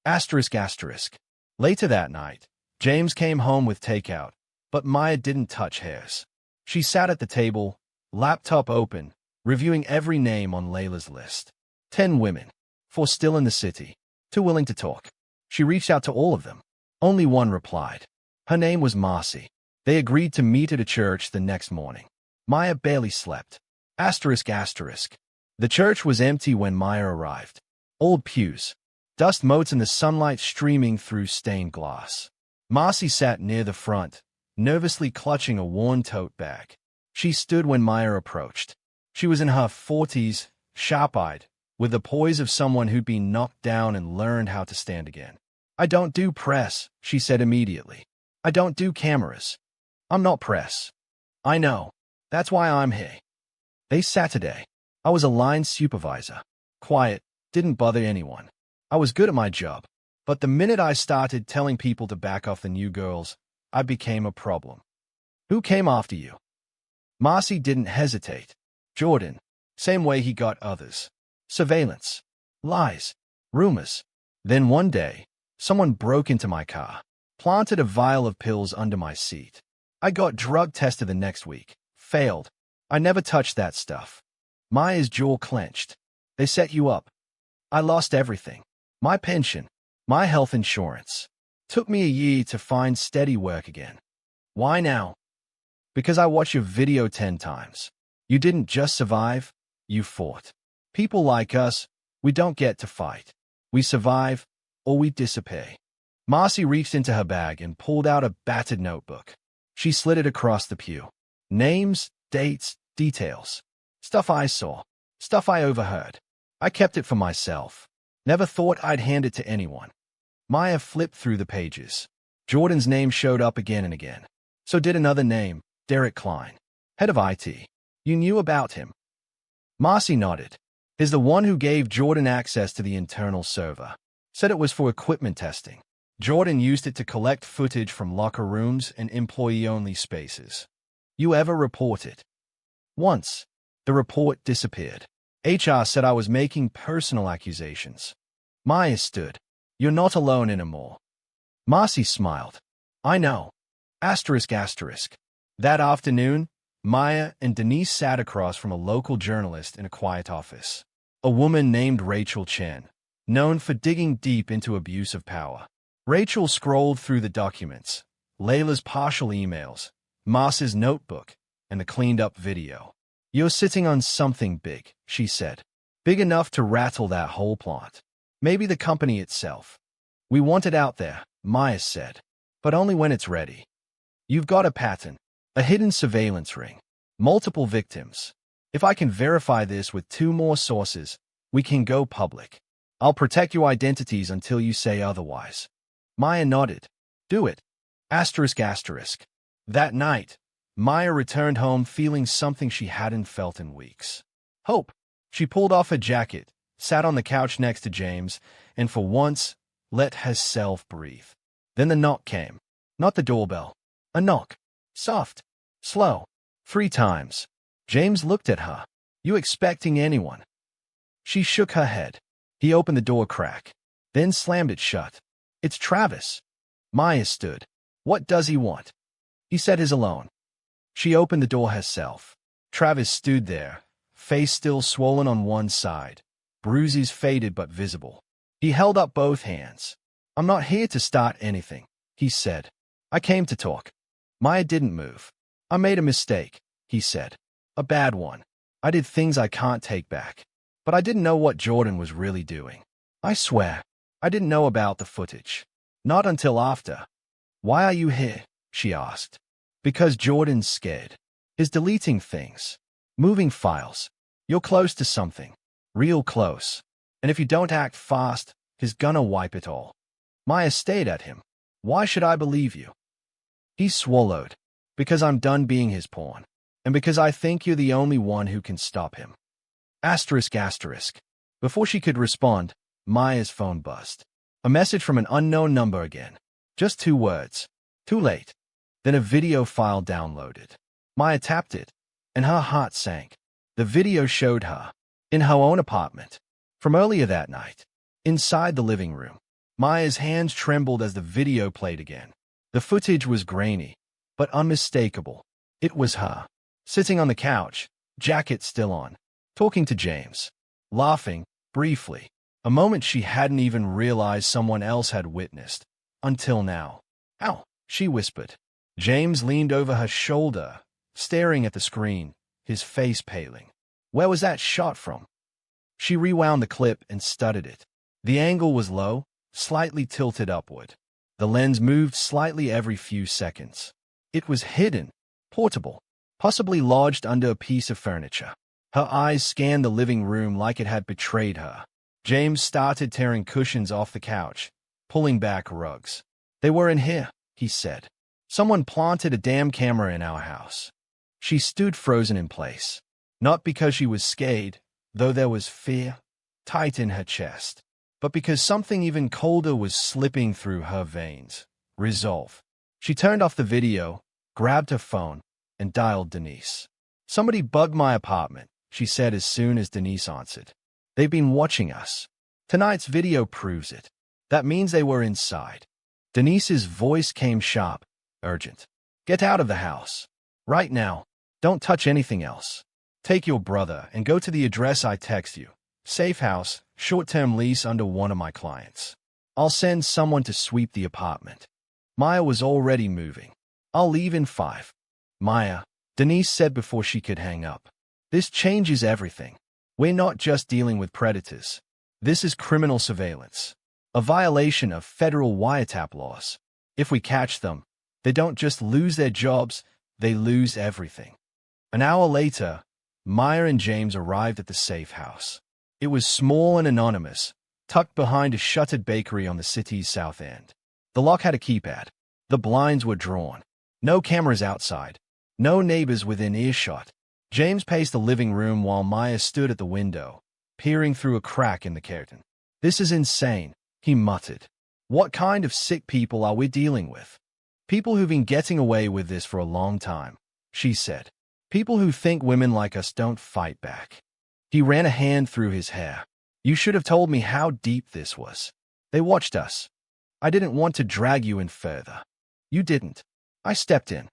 Asterisk asterisk. Later that night, James came home with takeout, but Maya didn't touch hers. She sat at the table, laptop open, reviewing every name on Layla's list. 10 women. 4 still in the city. 2 willing to talk. She reached out to all of them. Only one replied. Her name was Marcy. They agreed to meet at a church the next morning. Maya barely slept. Asterisk asterisk. The church was empty when Maya arrived. Old pews. Dust motes in the sunlight streaming through stained glass. Marcy sat near the front, nervously clutching a worn tote bag. She stood when Maya approached. She was in her 40s, sharp-eyed, with the poise of someone who'd been knocked down and learned how to stand again. I don't do press, she said immediately. I don't do cameras. I'm not press. I know. That's why I'm here. They Saturday. I was a line supervisor. Quiet, didn't bother anyone. I was good at my job. But the minute I started telling people to back off the new girls, I became a problem. Who came after you? Marcy didn't hesitate. Jordan. Same way he got others. Surveillance. Lies. Rumors. Then one day, someone broke into my car, planted a vial of pills under my seat. I got drug tested the next week. Failed. I never touched that stuff. Maya's jaw clenched. They set you up. I lost everything. My pension. My health insurance. Took me a year to find steady work again. Why now? Because I watched your video 10 times. You didn't just survive, you fought. People like us, we don't get to fight. We survive, or we disappear. Marcy reached into her bag and pulled out a battered notebook. She slid it across the pew. Names, dates, details. Stuff I saw. Stuff I overheard. I kept it for myself. Never thought I'd hand it to anyone. Maya flipped through the pages. Jordan's name showed up again and again. So did another name, Derek Klein, head of IT. You knew about him. Marcy nodded. Is the one who gave Jordan access to the internal server. Said it was for equipment testing. Jordan used it to collect footage from locker rooms and employee-only spaces. You ever report it? Once. The report disappeared. HR said I was making personal accusations. Maya stood. You're not alone anymore. Marcy smiled. I know. Asterisk asterisk. That afternoon, Maya and Denise sat across from a local journalist in a quiet office. A woman named Rachel Chen, known for digging deep into abuse of power. Rachel scrolled through the documents, Layla's partial emails, Mars's notebook, and the cleaned-up video. "You're sitting on something big," she said. "Big enough to rattle that whole plot. Maybe the company itself. We want it out there," Maya said. "But only when it's ready. You've got a pattern, a hidden surveillance ring, multiple victims. If I can verify this with 2 more sources, we can go public. I'll protect your identities until you say otherwise." Maya nodded. "Do it." Asterisk asterisk. That night, Maya returned home feeling something she hadn't felt in weeks. Hope. She pulled off her jacket, sat on the couch next to James, and for once, let herself breathe. Then the knock came. Not the doorbell. A knock. Soft. Slow. 3 times. James looked at her. "You expecting anyone?" She shook her head. He opened the door crack, then slammed it shut. "It's Travis." Maya stood. "What does he want?" He said he's alone. She opened the door herself. Travis stood there, face still swollen on one side, bruises faded but visible. He held up both hands. "I'm not here to start anything," he said. "I came to talk." Maya didn't move. "I made a mistake," he said. "A bad one. I did things I can't take back. But I didn't know what Jordan was really doing. I swear, I didn't know about the footage. Not until after." "Why are you here?" she asked. "Because Jordan's scared. He's deleting things. Moving files. You're close to something. Real close. And if you don't act fast, he's gonna wipe it all." Maya stared at him. "Why should I believe you?" He swallowed. "Because I'm done being his pawn. And because I think you're the only one who can stop him." Asterisk asterisk. Before she could respond, Maya's phone buzzed. A message from an unknown number again. Just 2 words. "Too late." Then a video file downloaded. Maya tapped it, and her heart sank. The video showed her, in her own apartment, from earlier that night, inside the living room. Maya's hands trembled as the video played again. The footage was grainy, but unmistakable. It was her, sitting on the couch, jacket still on, talking to James, laughing, briefly, a moment she hadn't even realized someone else had witnessed, until now. "Ow," she whispered. James leaned over her shoulder, staring at the screen, his face paling. "Where was that shot from?" She rewound the clip and studied it. The angle was low, slightly tilted upward. The lens moved slightly every few seconds. It was hidden, portable, possibly lodged under a piece of furniture. Her eyes scanned the living room like it had betrayed her. James started tearing cushions off the couch, pulling back rugs. "They were in here," he said. "Someone planted a damn camera in our house." She stood frozen in place. Not because she was scared, though there was fear, tight in her chest, but because something even colder was slipping through her veins. Resolve. She turned off the video, grabbed her phone, and dialed Denise. "Somebody bugged my apartment," she said as soon as Denise answered. "They've been watching us. Tonight's video proves it. That means they were inside." Denise's voice came sharp, urgent. "Get out of the house. Right now. Don't touch anything else. Take your brother and go to the address I text you. Safe house, short-term lease under one of my clients. I'll send someone to sweep the apartment." Maya was already moving. "I'll leave in 5. "Maya," Denise said before she could hang up. "This changes everything. We're not just dealing with predators. This is criminal surveillance. A violation of federal wiretap laws. If we catch them, they don't just lose their jobs, they lose everything." An hour later, Maya and James arrived at the safe house. It was small and anonymous, tucked behind a shuttered bakery on the city's south end. The lock had a keypad. The blinds were drawn. No cameras outside. No neighbors within earshot. James paced the living room while Maya stood at the window, peering through a crack in the curtain. "This is insane," he muttered. "What kind of sick people are we dealing with?" "People who've been getting away with this for a long time," she said. "People who think women like us don't fight back." He ran a hand through his hair. "You should have told me how deep this was. They watched us. I didn't want to drag you in further. You didn't. I stepped in."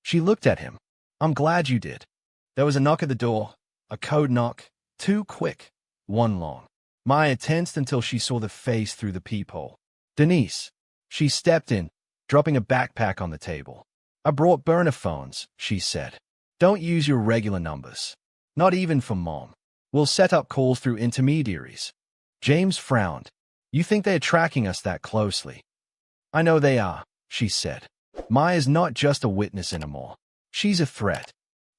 She looked at him. I'm glad you did. There was a knock at the door, a code knock, two quick, one long. Maya tensed until she saw the face through the peephole. Denise. She stepped in, dropping a backpack on the table. I brought burner phones, she said. Don't use your regular numbers. Not even for Mom. We'll set up calls through intermediaries. James frowned. You think they're tracking us that closely? I know they are, she said. Maya's not just a witness anymore. She's a threat.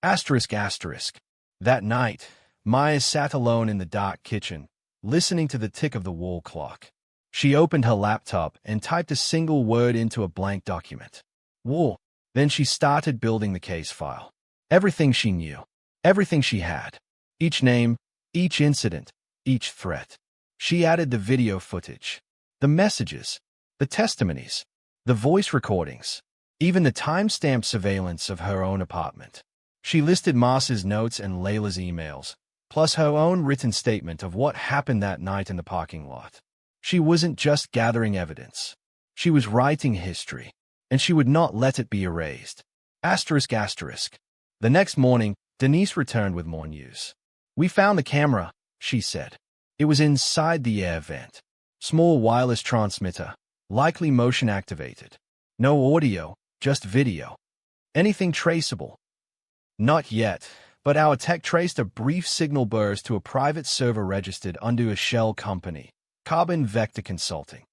Asterisk. That night, Maya sat alone in the dark kitchen, listening to the tick of the wall clock. She opened her laptop and typed a single word into a blank document. War. Then she started building the case file. Everything she knew. Everything she had. Each name, each incident, each threat. She added the video footage, the messages, the testimonies, the voice recordings, even the time-stamped surveillance of her own apartment. She listed Mars's notes and Layla's emails, plus her own written statement of what happened that night in the parking lot. She wasn't just gathering evidence. She was writing history, and she would not let it be erased. Asterisk. The next morning, Denise returned with more news. We found the camera, she said. It was inside the air vent. Small wireless transmitter, likely motion-activated. No audio, just video. Anything traceable? Not yet, but our tech traced a brief signal burst to a private server registered under a shell company, Carbon Vector Consulting.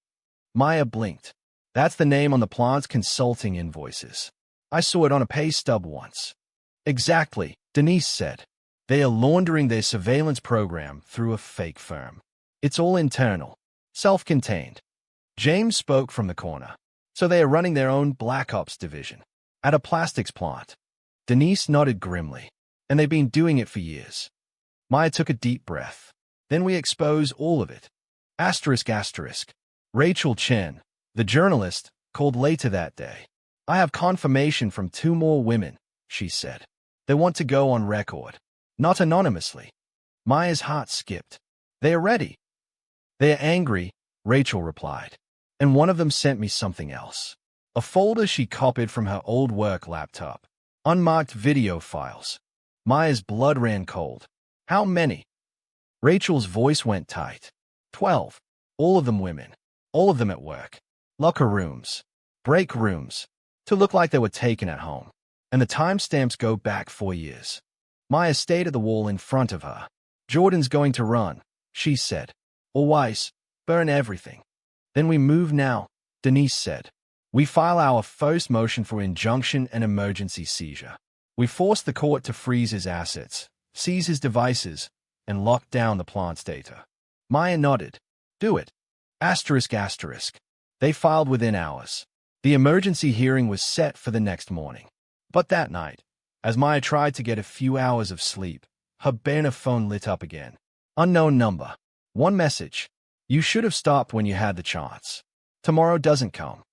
Maya blinked. That's the name on the plant's consulting invoices. I saw it on a pay stub once. Exactly, Denise said. They are laundering their surveillance program through a fake firm. It's all internal, self-contained. James spoke from the corner. So they are running their own Black Ops division. At a plastics plant. Denise nodded grimly. And they've been doing it for years. Maya took a deep breath. Then we expose all of it. Asterisk. Rachel Chen, the journalist, called later that day. I have confirmation from 2 more women, she said. They want to go on record. Not anonymously. Maya's heart skipped. They are ready. They are angry, Rachel replied. And one of them sent me something else. A folder she copied from her old work laptop. Unmarked video files. Maya's blood ran cold. How many? Rachel's voice went tight. 12. All of them women. All of them at work. Locker rooms. Break rooms. To look like they were taken at home. And the timestamps go back 4 years. Maya stayed at the wall in front of her. Jordan's going to run, she said. Or Weiss, burn everything. Then we move now, Denise said. We file our first motion for injunction and emergency seizure. We force the court to freeze his assets, seize his devices, and lock down the plant's data. Maya nodded. Do it. Asterisk. They filed within hours. The emergency hearing was set for the next morning. But that night, as Maya tried to get a few hours of sleep, her burner phone lit up again. Unknown number. One message. You should have stopped when you had the chance. Tomorrow doesn't come.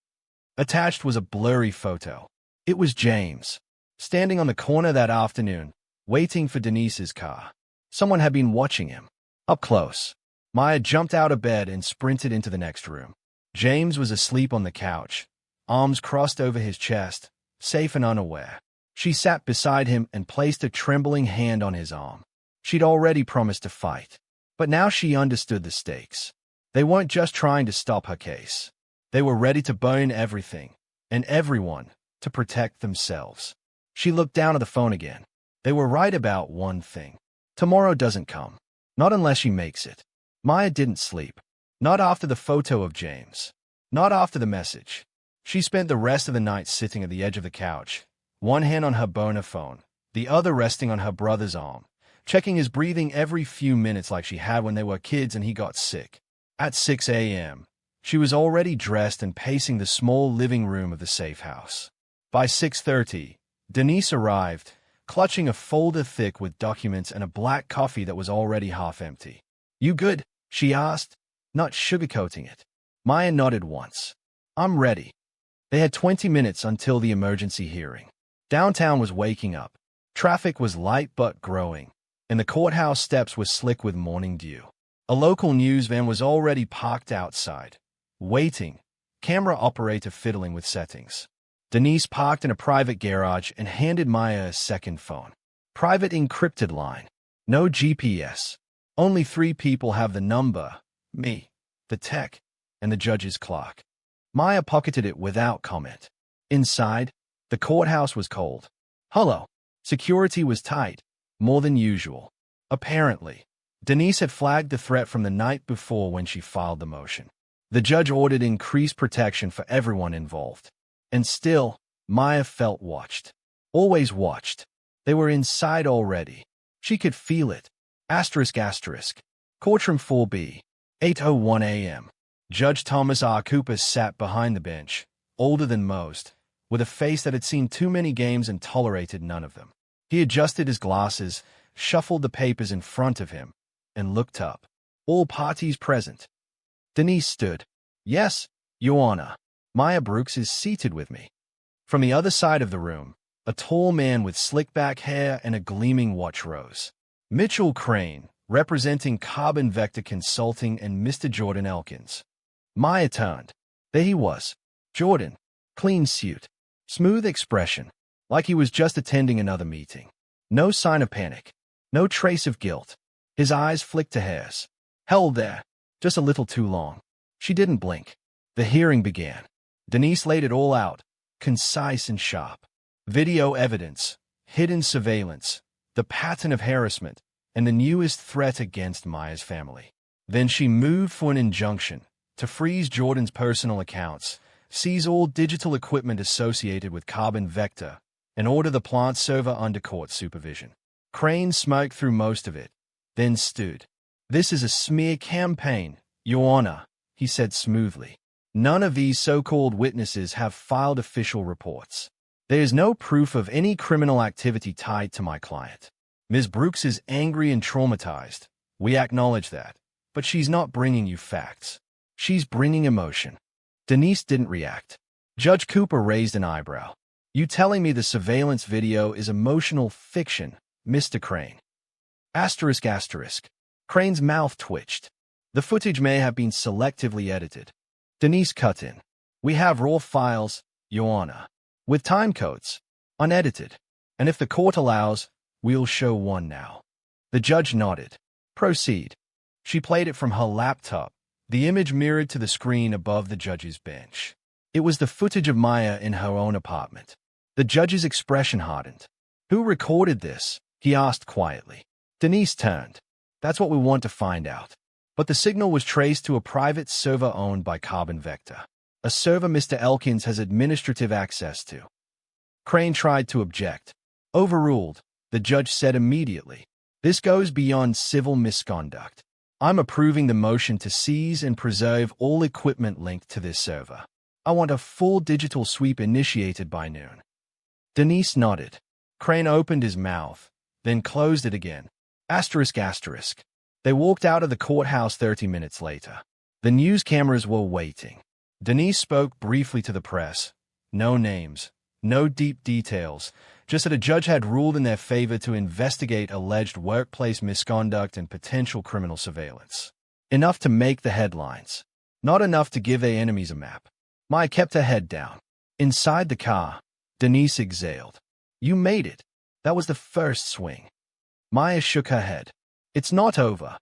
Attached was a blurry photo. It was James, standing on the corner that afternoon, waiting for Denise's car. Someone had been watching him. Up close. Maya jumped out of bed and sprinted into the next room. James was asleep on the couch, arms crossed over his chest, safe and unaware. She sat beside him and placed a trembling hand on his arm. She'd already promised to fight. But now she understood the stakes. They weren't just trying to stop her case. They were ready to burn everything, and everyone, to protect themselves. She looked down at the phone again. They were right about one thing. Tomorrow doesn't come. Not unless she makes it. Maya didn't sleep. Not after the photo of James. Not after the message. She spent the rest of the night sitting at the edge of the couch, one hand on her burner phone, the other resting on her brother's arm, checking his breathing every few minutes like she had when they were kids and he got sick. At 6 a.m., she was already dressed and pacing the small living room of the safe house. By 6:30, Denise arrived, clutching a folder thick with documents and a black coffee that was already half empty. You good? She asked, not sugarcoating it. Maya nodded once. I'm ready. They had 20 minutes until the emergency hearing. Downtown was waking up. Traffic was light but growing, and the courthouse steps were slick with morning dew. A local news van was already parked outside, waiting, camera operator fiddling with settings. Denise parked in a private garage and handed Maya a second phone. Private encrypted line. No GPS. Only 3 people have the number. Me, the tech, and the judge's clerk. Maya pocketed it without comment. Inside, the courthouse was cold. Hello. Security was tight, more than usual. Apparently, Denise had flagged the threat from the night before when she filed the motion. The judge ordered increased protection for everyone involved. And still, Maya felt watched. Always watched. They were inside already. She could feel it. ***. Courtroom 4B. 8:01 a.m. Judge Thomas R. Cooper sat behind the bench, older than most, with a face that had seen too many games and tolerated none of them. He adjusted his glasses, shuffled the papers in front of him, and looked up. All parties present. Denise stood. Yes, Your Honor. Maya Brooks is seated with me. From the other side of the room, a tall man with slick-back hair and a gleaming watch rose. Mitchell Crane, representing Carbon Vector Consulting, and Mr. Jordan Elkins. Maya turned. There he was. Jordan. Clean suit. Smooth expression. Like he was just attending another meeting. No sign of panic. No trace of guilt. His eyes flicked to hers. Held there. Just a little too long. She didn't blink. The hearing began. Denise laid it all out. Concise and sharp. Video evidence. Hidden surveillance. The pattern of harassment. And the newest threat against Maya's family. Then she moved for an injunction to freeze Jordan's personal accounts, seize all digital equipment associated with Carbon Vector, and order the plant server under court supervision. Crane smoked through most of it, then stood. This is a smear campaign, Your Honor, he said smoothly. None of these so-called witnesses have filed official reports. There is no proof of any criminal activity tied to my client. Ms. Brooks is angry and traumatized. We acknowledge that. But she's not bringing you facts. She's bringing emotion. Denise didn't react. Judge Cooper raised an eyebrow. You telling me the surveillance video is emotional fiction, Mr. Crane? ***. Crane's mouth twitched. The footage may have been selectively edited. Denise cut in. We have raw files, Your Honor, with time codes, unedited. And if the court allows, we'll show one now. The judge nodded. Proceed. She played it from her laptop, the image mirrored to the screen above the judge's bench. It was the footage of Maya in her own apartment. The judge's expression hardened. Who recorded this? He asked quietly. Denise turned. That's what we want to find out. But the signal was traced to a private server owned by Carbon Vector. A server Mr. Elkins has administrative access to. Crane tried to object. Overruled, the judge said immediately. This goes beyond civil misconduct. I'm approving the motion to seize and preserve all equipment linked to this server. I want a full digital sweep initiated by noon. Denise nodded. Crane opened his mouth, then closed it again. ***. They walked out of the courthouse 30 minutes later. The news cameras were waiting. Denise spoke briefly to the press. No names, no deep details, just that a judge had ruled in their favor to investigate alleged workplace misconduct and potential criminal surveillance. Enough to make the headlines. Not enough to give their enemies a map. Maya kept her head down. Inside the car, Denise exhaled. You made it. That was the first swing. Maya shook her head. It's not over.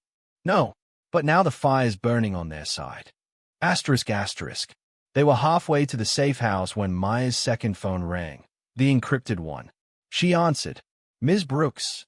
No, but now the fire's burning on their side. ***. They were halfway to the safe house when Maya's second phone rang, the encrypted one. She answered. Ms. Brooks.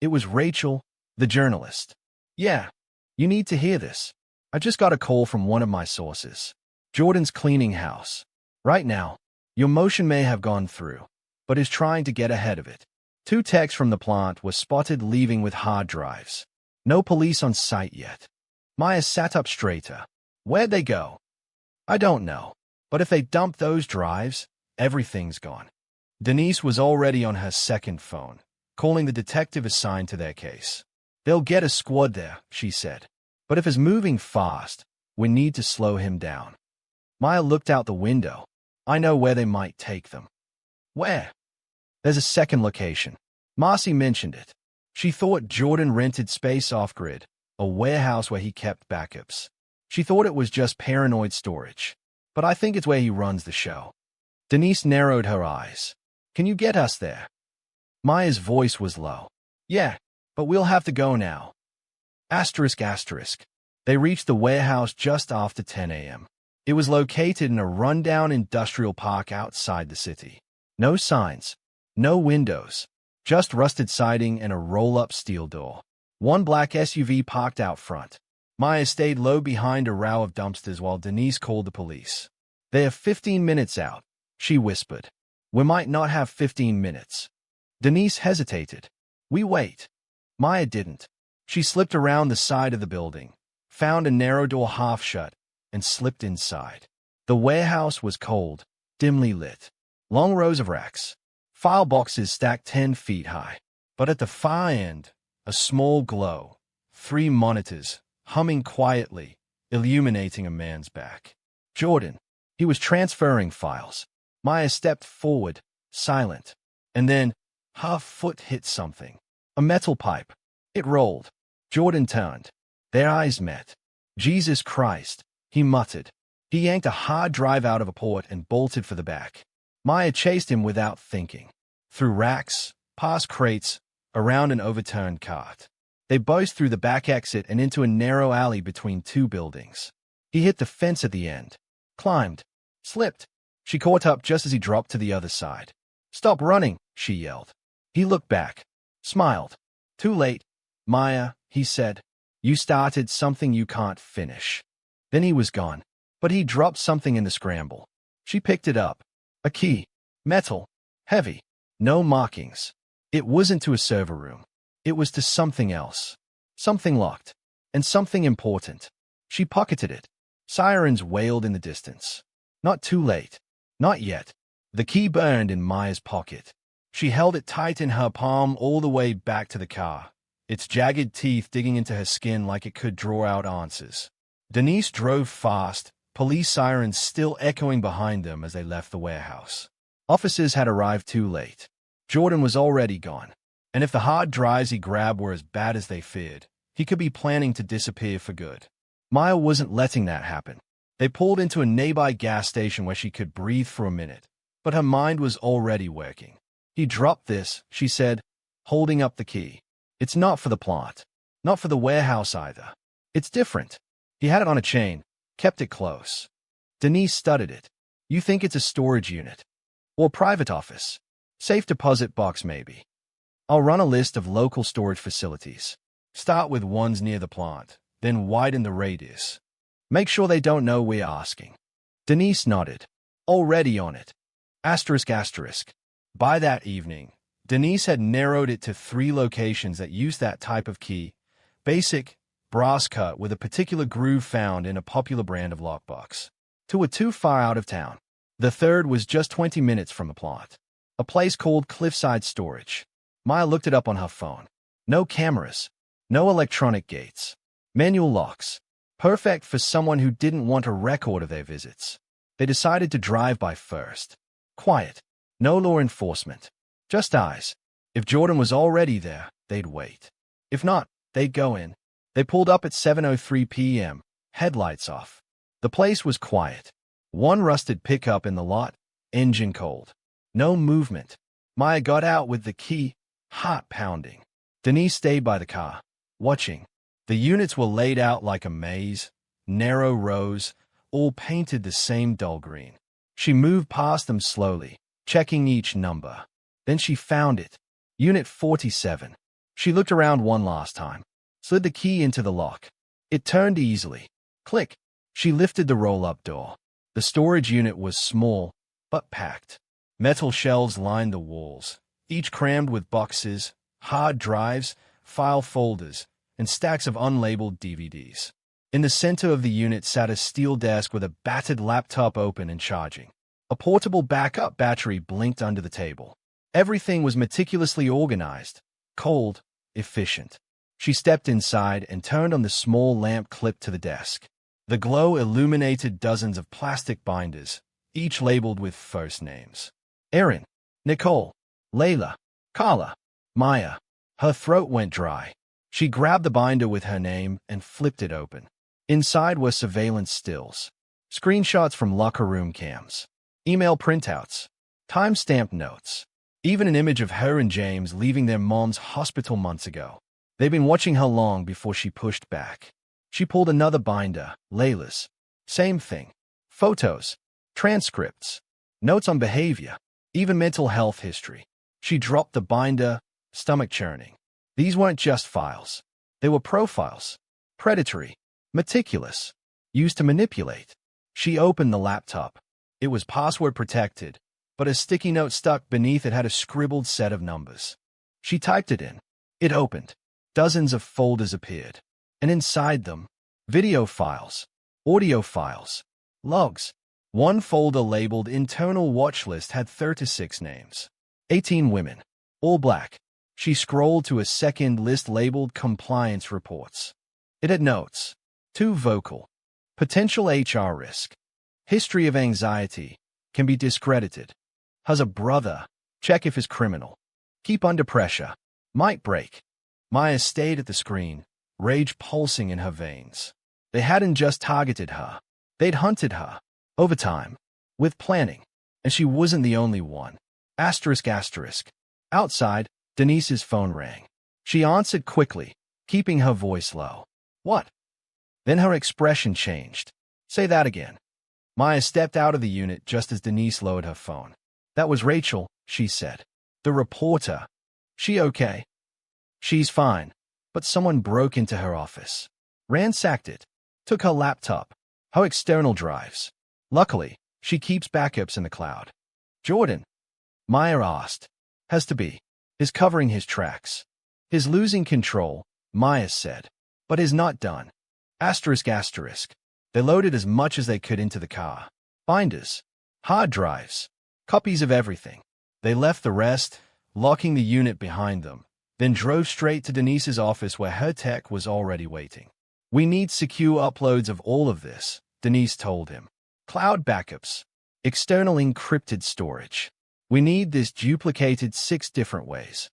It was Rachel, the journalist. Yeah, you need to hear this. I just got a call from one of my sources. Jordan's cleaning house. Right now, your motion may have gone through, but is trying to get ahead of it. 2 techs from the plant were spotted leaving with hard drives. No police on site yet. Maya sat up straighter. Where'd they go? I don't know. But if they dump those drives, everything's gone. Denise was already on her second phone, calling the detective assigned to their case. They'll get a squad there, she said. But if he's moving fast, we need to slow him down. Maya looked out the window. I know where they might take them. Where? There's a second location. Marcy mentioned it. She thought Jordan rented space off-grid, a warehouse where he kept backups. She thought it was just paranoid storage. But I think it's where he runs the show. Denise narrowed her eyes. Can you get us there? Maya's voice was low. Yeah, but we'll have to go now. Asterisk asterisk. They reached the warehouse just after 10 a.m. It was located in a rundown industrial park outside the city. No signs, no windows, just rusted siding and a roll-up steel door. One black SUV parked out front. Maya stayed low behind a row of dumpsters while Denise called the police. They're 15 minutes out, she whispered. We might not have 15 minutes. Denise hesitated. We wait. Maya didn't. She slipped around the side of the building, found a narrow door half shut, and slipped inside. The warehouse was cold, dimly lit. Long rows of racks. File boxes stacked 10 feet high. But at the far end, a small glow. 3 monitors, humming quietly, illuminating a man's back. Jordan. He was transferring files. Maya stepped forward, silent. And then, her foot hit something. A metal pipe. It rolled. Jordan turned. Their eyes met. Jesus Christ, he muttered. He yanked a hard drive out of a port and bolted for the back. Maya chased him without thinking. Through racks, past crates, around an overturned cart. They buzzed through the back exit and into a narrow alley between 2 buildings. He hit the fence at the end. Climbed. Slipped. She caught up just as he dropped to the other side. Stop running, she yelled. He looked back. Smiled. Too late. Maya, he said. You started something you can't finish. Then he was gone. But he dropped something in the scramble. She picked it up. A key. Metal. Heavy. No markings. It wasn't to a server room. It was to something else. Something locked. And something important. She pocketed it. Sirens wailed in the distance. Not too late. Not yet. The key burned in Maya's pocket. She held it tight in her palm all the way back to the car, its jagged teeth digging into her skin like it could draw out answers. Denise drove fast, police sirens still echoing behind them as they left the warehouse. Officers had arrived too late. Jordan was already gone. And if the hard drives he grabbed were as bad as they feared, he could be planning to disappear for good. Maya wasn't letting that happen. They pulled into a nearby gas station where she could breathe for a minute, but her mind was already working. He dropped this, she said, holding up the key. It's not for the plant. Not for the warehouse either. It's different. He had it on a chain, kept it close. Denise studied it. You think it's a storage unit? Or private office? Safe deposit box maybe. I'll run a list of local storage facilities. Start with ones near the plant, then widen the radius. Make sure they don't know we're asking. Denise nodded. Already on it. Asterisk asterisk. By that evening, Denise had narrowed it to 3 locations that used that type of key. Basic, brass cut with a particular groove found in a popular brand of lockbox. 2 were too far out of town. The third was just 20 minutes from the plant. A place called Cliffside Storage. Maya looked it up on her phone. No cameras. No electronic gates. Manual locks. Perfect for someone who didn't want a record of their visits. They decided to drive by first. Quiet. No law enforcement. Just eyes. If Jordan was already there, they'd wait. If not, they'd go in. They pulled up at 7:03 p.m., headlights off. The place was quiet. One rusted pickup in the lot, engine cold. No movement. Maya got out with the key, heart pounding. Denise stayed by the car, watching. The units were laid out like a maze, narrow rows, all painted the same dull green. She moved past them slowly, checking each number. Then she found it. Unit 47. She looked around one last time, slid the key into the lock. It turned easily. Click. She lifted the roll-up door. The storage unit was small, but packed. Metal shelves lined the walls, each crammed with boxes, hard drives, file folders, and stacks of unlabeled DVDs. In the center of the unit sat a steel desk with a battered laptop open and charging. A portable backup battery blinked under the table. Everything was meticulously organized, cold, efficient. She stepped inside and turned on the small lamp clipped to the desk. The glow illuminated dozens of plastic binders, each labeled with first names. Erin, Nicole, Layla, Carla, Maya. Her throat went dry. She grabbed the binder with her name and flipped it open. Inside were surveillance stills, screenshots from locker room cams, email printouts, time-stamped notes, even an image of her and James leaving their mom's hospital months ago. They'd been watching her long before she pushed back. She pulled another binder, Layla's. Same thing. Photos, transcripts, notes on behavior, even mental health history. She dropped the binder, stomach churning. These weren't just files. They were profiles. Predatory, meticulous, used to manipulate. She opened the laptop. It was password protected, but a sticky note stuck beneath it had a scribbled set of numbers. She typed it in. It opened. Dozens of folders appeared. And inside them, video files, audio files, logs. One folder labeled Internal Watch List had 36 names. 18 women, all black. She scrolled to a second list labeled Compliance Reports. It had notes. Too vocal. Potential HR risk. History of anxiety. Can be discredited. Has a brother. Check if is criminal. Keep under pressure. Might break. Maya stayed at the screen, rage pulsing in her veins. They hadn't just targeted her. They'd hunted her. Over time. With planning. And she wasn't the only one. Asterisk asterisk. Outside, Denise's phone rang. She answered quickly, keeping her voice low. What? Then her expression changed. Say that again. Maya stepped out of the unit just as Denise lowered her phone. That was Rachel, she said. The reporter. She okay? She's fine. But someone broke into her office. Ransacked it. Took her laptop. Her external drives. Luckily, she keeps backups in the cloud. Jordan? Maya asked. Has to be. Is covering his tracks. Is losing control, Maya said. But is not done. Asterisk asterisk. They loaded as much as they could into the car. Binders. Hard drives. Copies of everything. They left the rest, locking the unit behind them, then drove straight to Denise's office where her tech was already waiting. We need secure uploads of all of this, Denise told him. Cloud backups. External encrypted storage. We need this duplicated 6 different ways.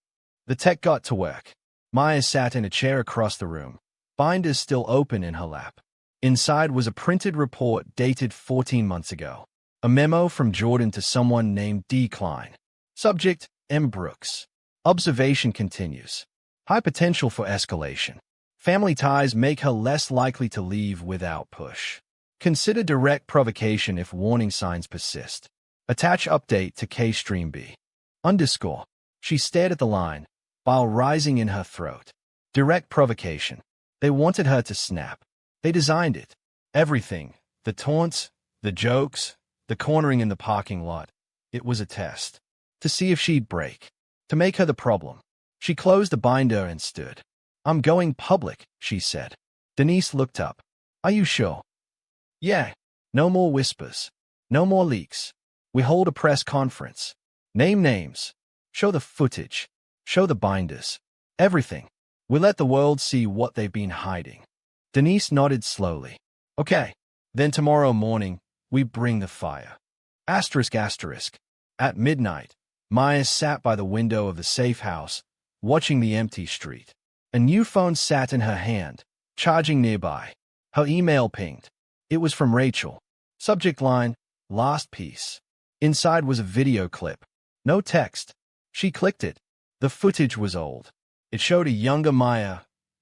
The tech got to work. Maya sat in a chair across the room, binders still open in her lap. Inside was a printed report dated 14 months ago. A memo from Jordan to someone named D. Klein. Subject, M. Brooks. Observation continues. High potential for escalation. Family ties make her less likely to leave without push. Consider direct provocation if warning signs persist. Attach update to K-Stream B. Underscore. She stared at the line, bile rising in her throat. Direct provocation. They wanted her to snap. They designed it. Everything. The taunts, the jokes, the cornering in the parking lot. It was a test. To see if she'd break. To make her the problem. She closed the binder and stood. I'm going public, she said. Denise looked up. Are you sure? Yeah. No more whispers. No more leaks. We hold a press conference. Name names. Show the footage. Show the binders. Everything. We let the world see what they've been hiding. Denise nodded slowly. Okay. Then tomorrow morning, we bring the fire. Asterisk asterisk. At midnight, Maya sat by the window of the safe house, watching the empty street. A new phone sat in her hand, charging nearby. Her email pinged. It was from Rachel. Subject line, last piece. Inside was a video clip. No text. She clicked it. The footage was old. It showed a younger Maya,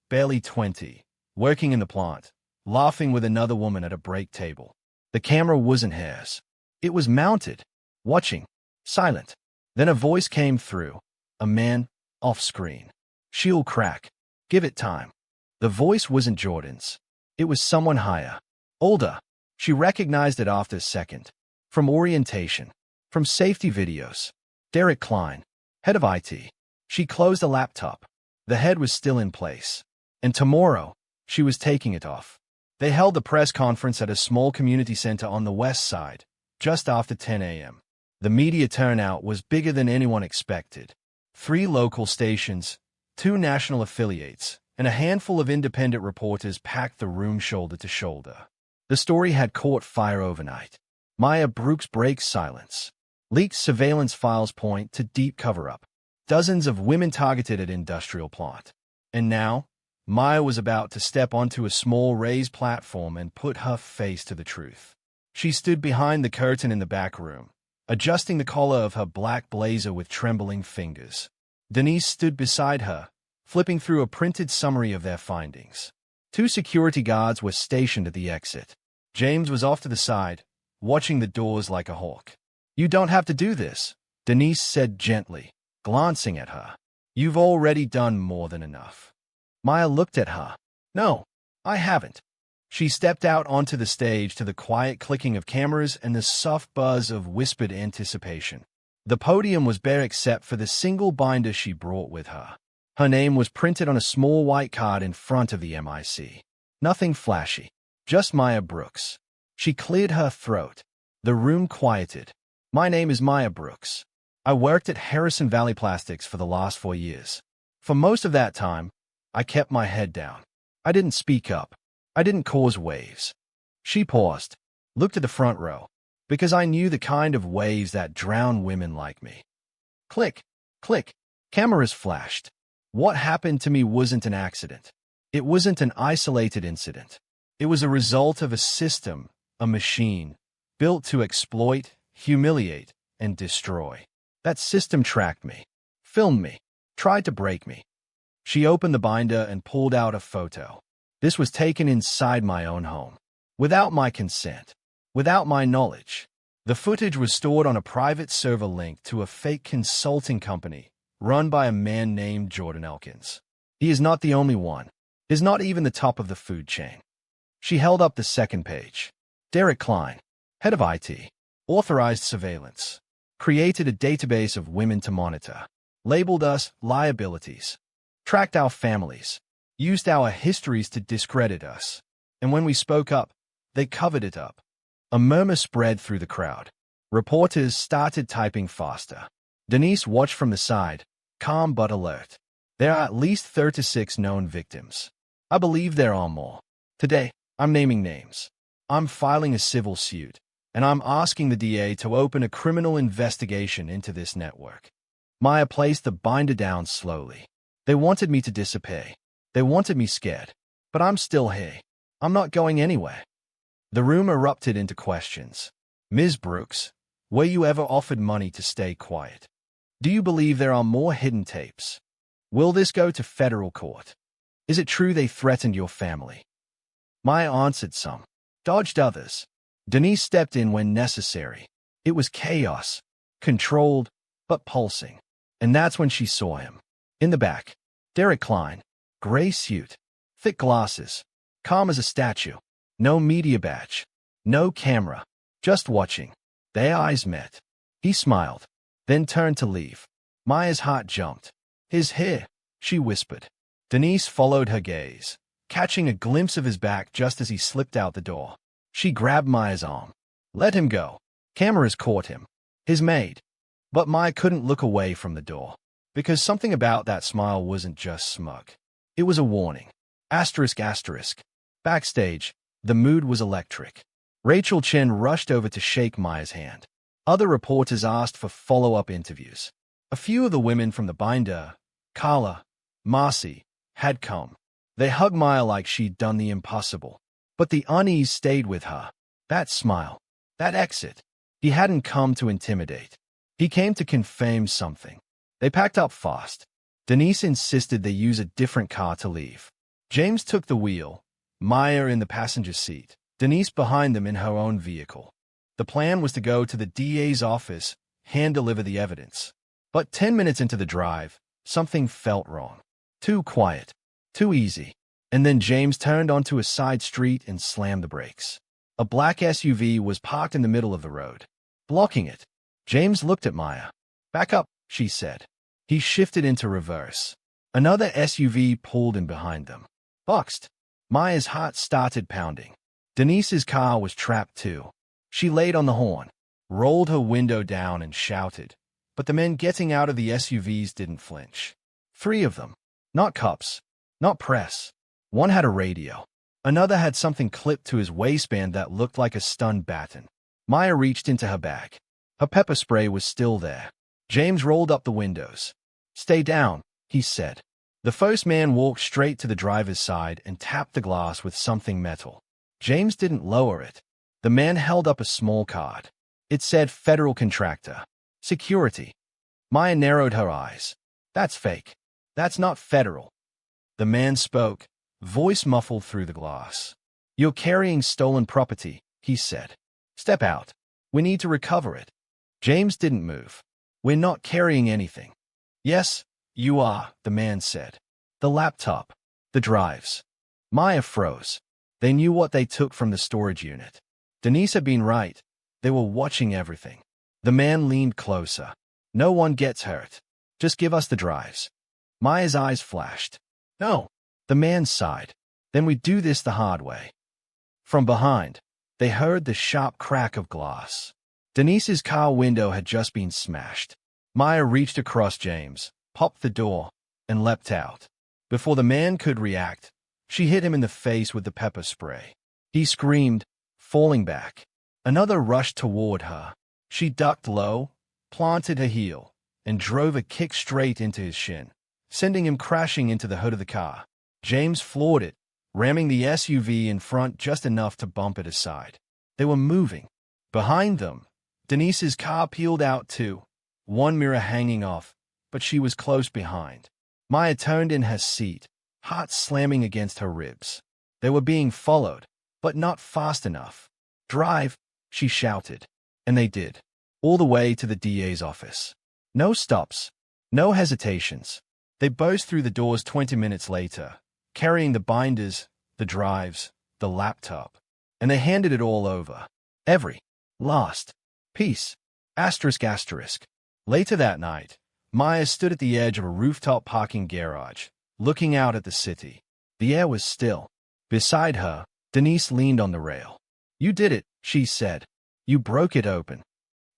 barely 20, working in the plant, laughing with another woman at a break table. The camera wasn't hers. It was mounted, watching, silent. Then a voice came through. A man, off-screen. She'll crack. Give it time. The voice wasn't Jordan's. It was someone higher. Older. She recognized it after a second. From orientation. From safety videos. Derek Klein, head of IT. She closed the laptop. The head was still in place. And tomorrow, she was taking it off. They held the press conference at a small community center on the west side, just after 10 a.m. The media turnout was bigger than anyone expected. 3 local stations, 2 national affiliates, and a handful of independent reporters packed the room shoulder to shoulder. The story had caught fire overnight. Maya Brooks breaks silence. Leaked surveillance files point to deep cover-up. Dozens of women targeted at industrial plant. And now, Maya was about to step onto a small raised platform and put her face to the truth. She stood behind the curtain in the back room, adjusting the collar of her black blazer with trembling fingers. Denise stood beside her, flipping through a printed summary of their findings. 2 security guards were stationed at the exit. James was off to the side, watching the doors like a hawk. "You don't have to do this," Denise said gently, glancing at her. "You've already done more than enough." Maya looked at her. "No, I haven't." She stepped out onto the stage to the quiet clicking of cameras and the soft buzz of whispered anticipation. The podium was bare except for the single binder she brought with her. Her name was printed on a small white card in front of the MIC. Nothing flashy, just Maya Brooks. She cleared her throat. The room quieted. "My name is Maya Brooks. I worked at Harrison Valley Plastics for the last 4 years. For most of that time, I kept my head down. I didn't speak up. I didn't cause waves." She paused, looked at the front row, because I knew the kind of waves that drown women like me. Click, click, cameras flashed. What happened to me wasn't an accident. It wasn't an isolated incident. It was a result of a system, a machine, built to exploit, humiliate, and destroy. That system tracked me, filmed me, tried to break me. She opened the binder and pulled out a photo. This was taken inside my own home, without my consent, without my knowledge. The footage was stored on a private server linked to a fake consulting company run by a man named Jordan Elkins. He is not the only one. He is not even the top of the food chain. She held up the second page. Derek Klein, head of IT, authorized surveillance, created a database of women to monitor, labeled us liabilities, tracked our families, used our histories to discredit us. And when we spoke up, they covered it up. A murmur spread through the crowd. Reporters started typing faster. Denise watched from the side, calm but alert. There are at least 36 known victims. I believe there are more. Today, I'm naming names. I'm filing a civil suit, and I'm asking the DA to open a criminal investigation into this network. Maya placed the binder down slowly. They wanted me to disappear. They wanted me scared. But I'm still here. I'm not going anywhere. The room erupted into questions. "Ms. Brooks, were you ever offered money to stay quiet? Do you believe there are more hidden tapes? Will this go to federal court? Is it true they threatened your family?" Maya answered some, dodged others. Denise stepped in when necessary. It was chaos, controlled, but pulsing. And that's when she saw him. In the back, Derek Klein, gray suit, thick glasses, calm as a statue. No media badge, no camera, just watching. Their eyes met. He smiled, then turned to leave. Maya's heart jumped. "His hair," she whispered. Denise followed her gaze, catching a glimpse of his back just as he slipped out the door. She grabbed Maya's arm. "Let him go. Cameras caught him. His maid." But Maya couldn't look away from the door, because something about that smile wasn't just smug. It was a warning. Asterisk asterisk. Backstage, the mood was electric. Rachel Chen rushed over to shake Maya's hand. Other reporters asked for follow-up interviews. A few of the women from the binder, Carla, Marcy, had come. They hugged Maya like she'd done the impossible. But the unease stayed with her. That smile, that exit. He hadn't come to intimidate. He came to confirm something. They packed up fast. Denise insisted they use a different car to leave. James took the wheel, Maya in the passenger seat, Denise behind them in her own vehicle. The plan was to go to the DA's office, hand-deliver the evidence. But 10 minutes into the drive, something felt wrong. Too quiet, too easy. And then James turned onto a side street and slammed the brakes. A black SUV was parked in the middle of the road, blocking it. James looked at Maya. "Back up," she said. He shifted into reverse. Another SUV pulled in behind them. Boxed. Maya's heart started pounding. Denise's car was trapped too. She laid on the horn, rolled her window down and shouted. But the men getting out of the SUVs didn't flinch. 3 of them. Not cops. Not press. One had a radio. Another had something clipped to his waistband that looked like a stun baton. Maya reached into her bag. Her pepper spray was still there. James rolled up the windows. "Stay down," he said. The first man walked straight to the driver's side and tapped the glass with something metal. James didn't lower it. The man held up a small card. It said federal contractor. Security. Maya narrowed her eyes. That's fake. That's not federal. The man spoke, voice muffled through the glass. You're carrying stolen property, he said. Step out. We need to recover it. James didn't move. We're not carrying anything. Yes, you are, the man said. The laptop. The drives. Maya froze. They knew what they took from the storage unit. Denise had been right. They were watching everything. The man leaned closer. No one gets hurt. Just give us the drives. Maya's eyes flashed. No. The man sighed. Then we do this the hard way. From behind, they heard the sharp crack of glass. Denise's car window had just been smashed. Maya reached across James, popped the door, and leapt out. Before the man could react, she hit him in the face with the pepper spray. He screamed, falling back. Another rushed toward her. She ducked low, planted her heel, and drove a kick straight into his shin, sending him crashing into the hood of the car. James floored it, ramming the SUV in front just enough to bump it aside. They were moving. Behind them, Denise's car peeled out too, one mirror hanging off, but she was close behind. Maya turned in her seat, heart slamming against her ribs. They were being followed, but not fast enough. Drive, she shouted. And they did, all the way to the DA's office. No stops, no hesitations. They burst through the doors 20 minutes later, carrying the binders, the drives, the laptop. And they handed it all over. Every last piece. Asterisk. Later that night, Maya stood at the edge of a rooftop parking garage, looking out at the city. The air was still. Beside her, Denise leaned on the rail. You did it, she said. You broke it open.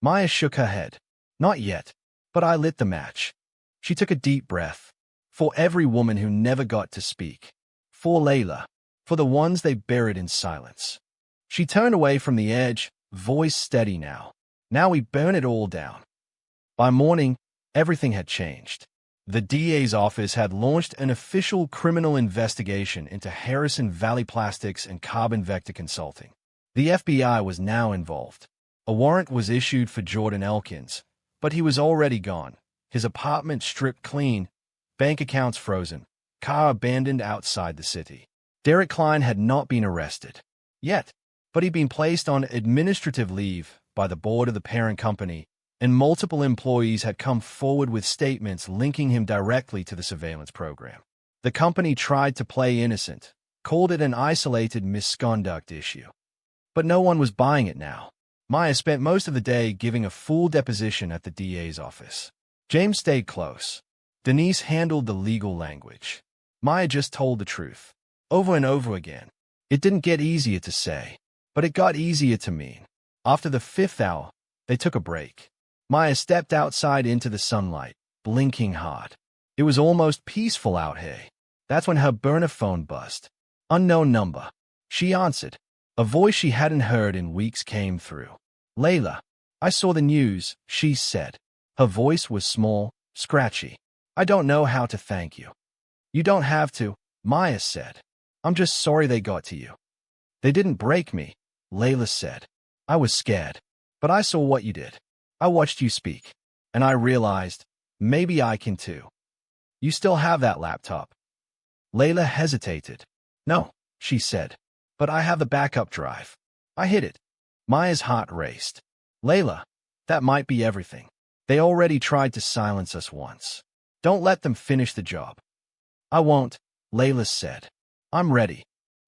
Maya shook her head. Not yet, but I lit the match. She took a deep breath. For every woman who never got to speak. For Layla. For the ones they buried in silence. She turned away from the edge, voice steady now. Now we burn it all down. By morning, everything had changed. The DA's office had launched an official criminal investigation into Harrison Valley Plastics and Carbon Vector Consulting. The FBI was now involved. A warrant was issued for Jordan Elkins, but he was already gone. His apartment stripped clean, bank accounts frozen, car abandoned outside the city. Derek Klein had not been arrested yet, but he'd been placed on administrative leave by the board of the parent company, and multiple employees had come forward with statements linking him directly to the surveillance program. The company tried to play innocent, called it an isolated misconduct issue. But no one was buying it now. Maya spent most of the day giving a full deposition at the DA's office. James stayed close. Denise handled the legal language. Maya just told the truth, over and over again. It didn't get easier to say, but it got easier to mean. After the 5th hour, they took a break. Maya stepped outside into the sunlight, blinking hard. It was almost peaceful out here. That's when her burner phone buzzed. Unknown number. She answered. A voice she hadn't heard in weeks came through. Layla, I saw the news, she said. Her voice was small, scratchy. I don't know how to thank you. You don't have to, Maya said. I'm just sorry they got to you. They didn't break me, Layla said. I was scared. But I saw what you did. I watched you speak. And I realized, maybe I can too. You still have that laptop. Layla hesitated. No, she said. But I have the backup drive. I hid it. Maya's heart raced. Layla, that might be everything. They already tried to silence us once. Don't let them finish the job. I won't, Layla said. I'm ready.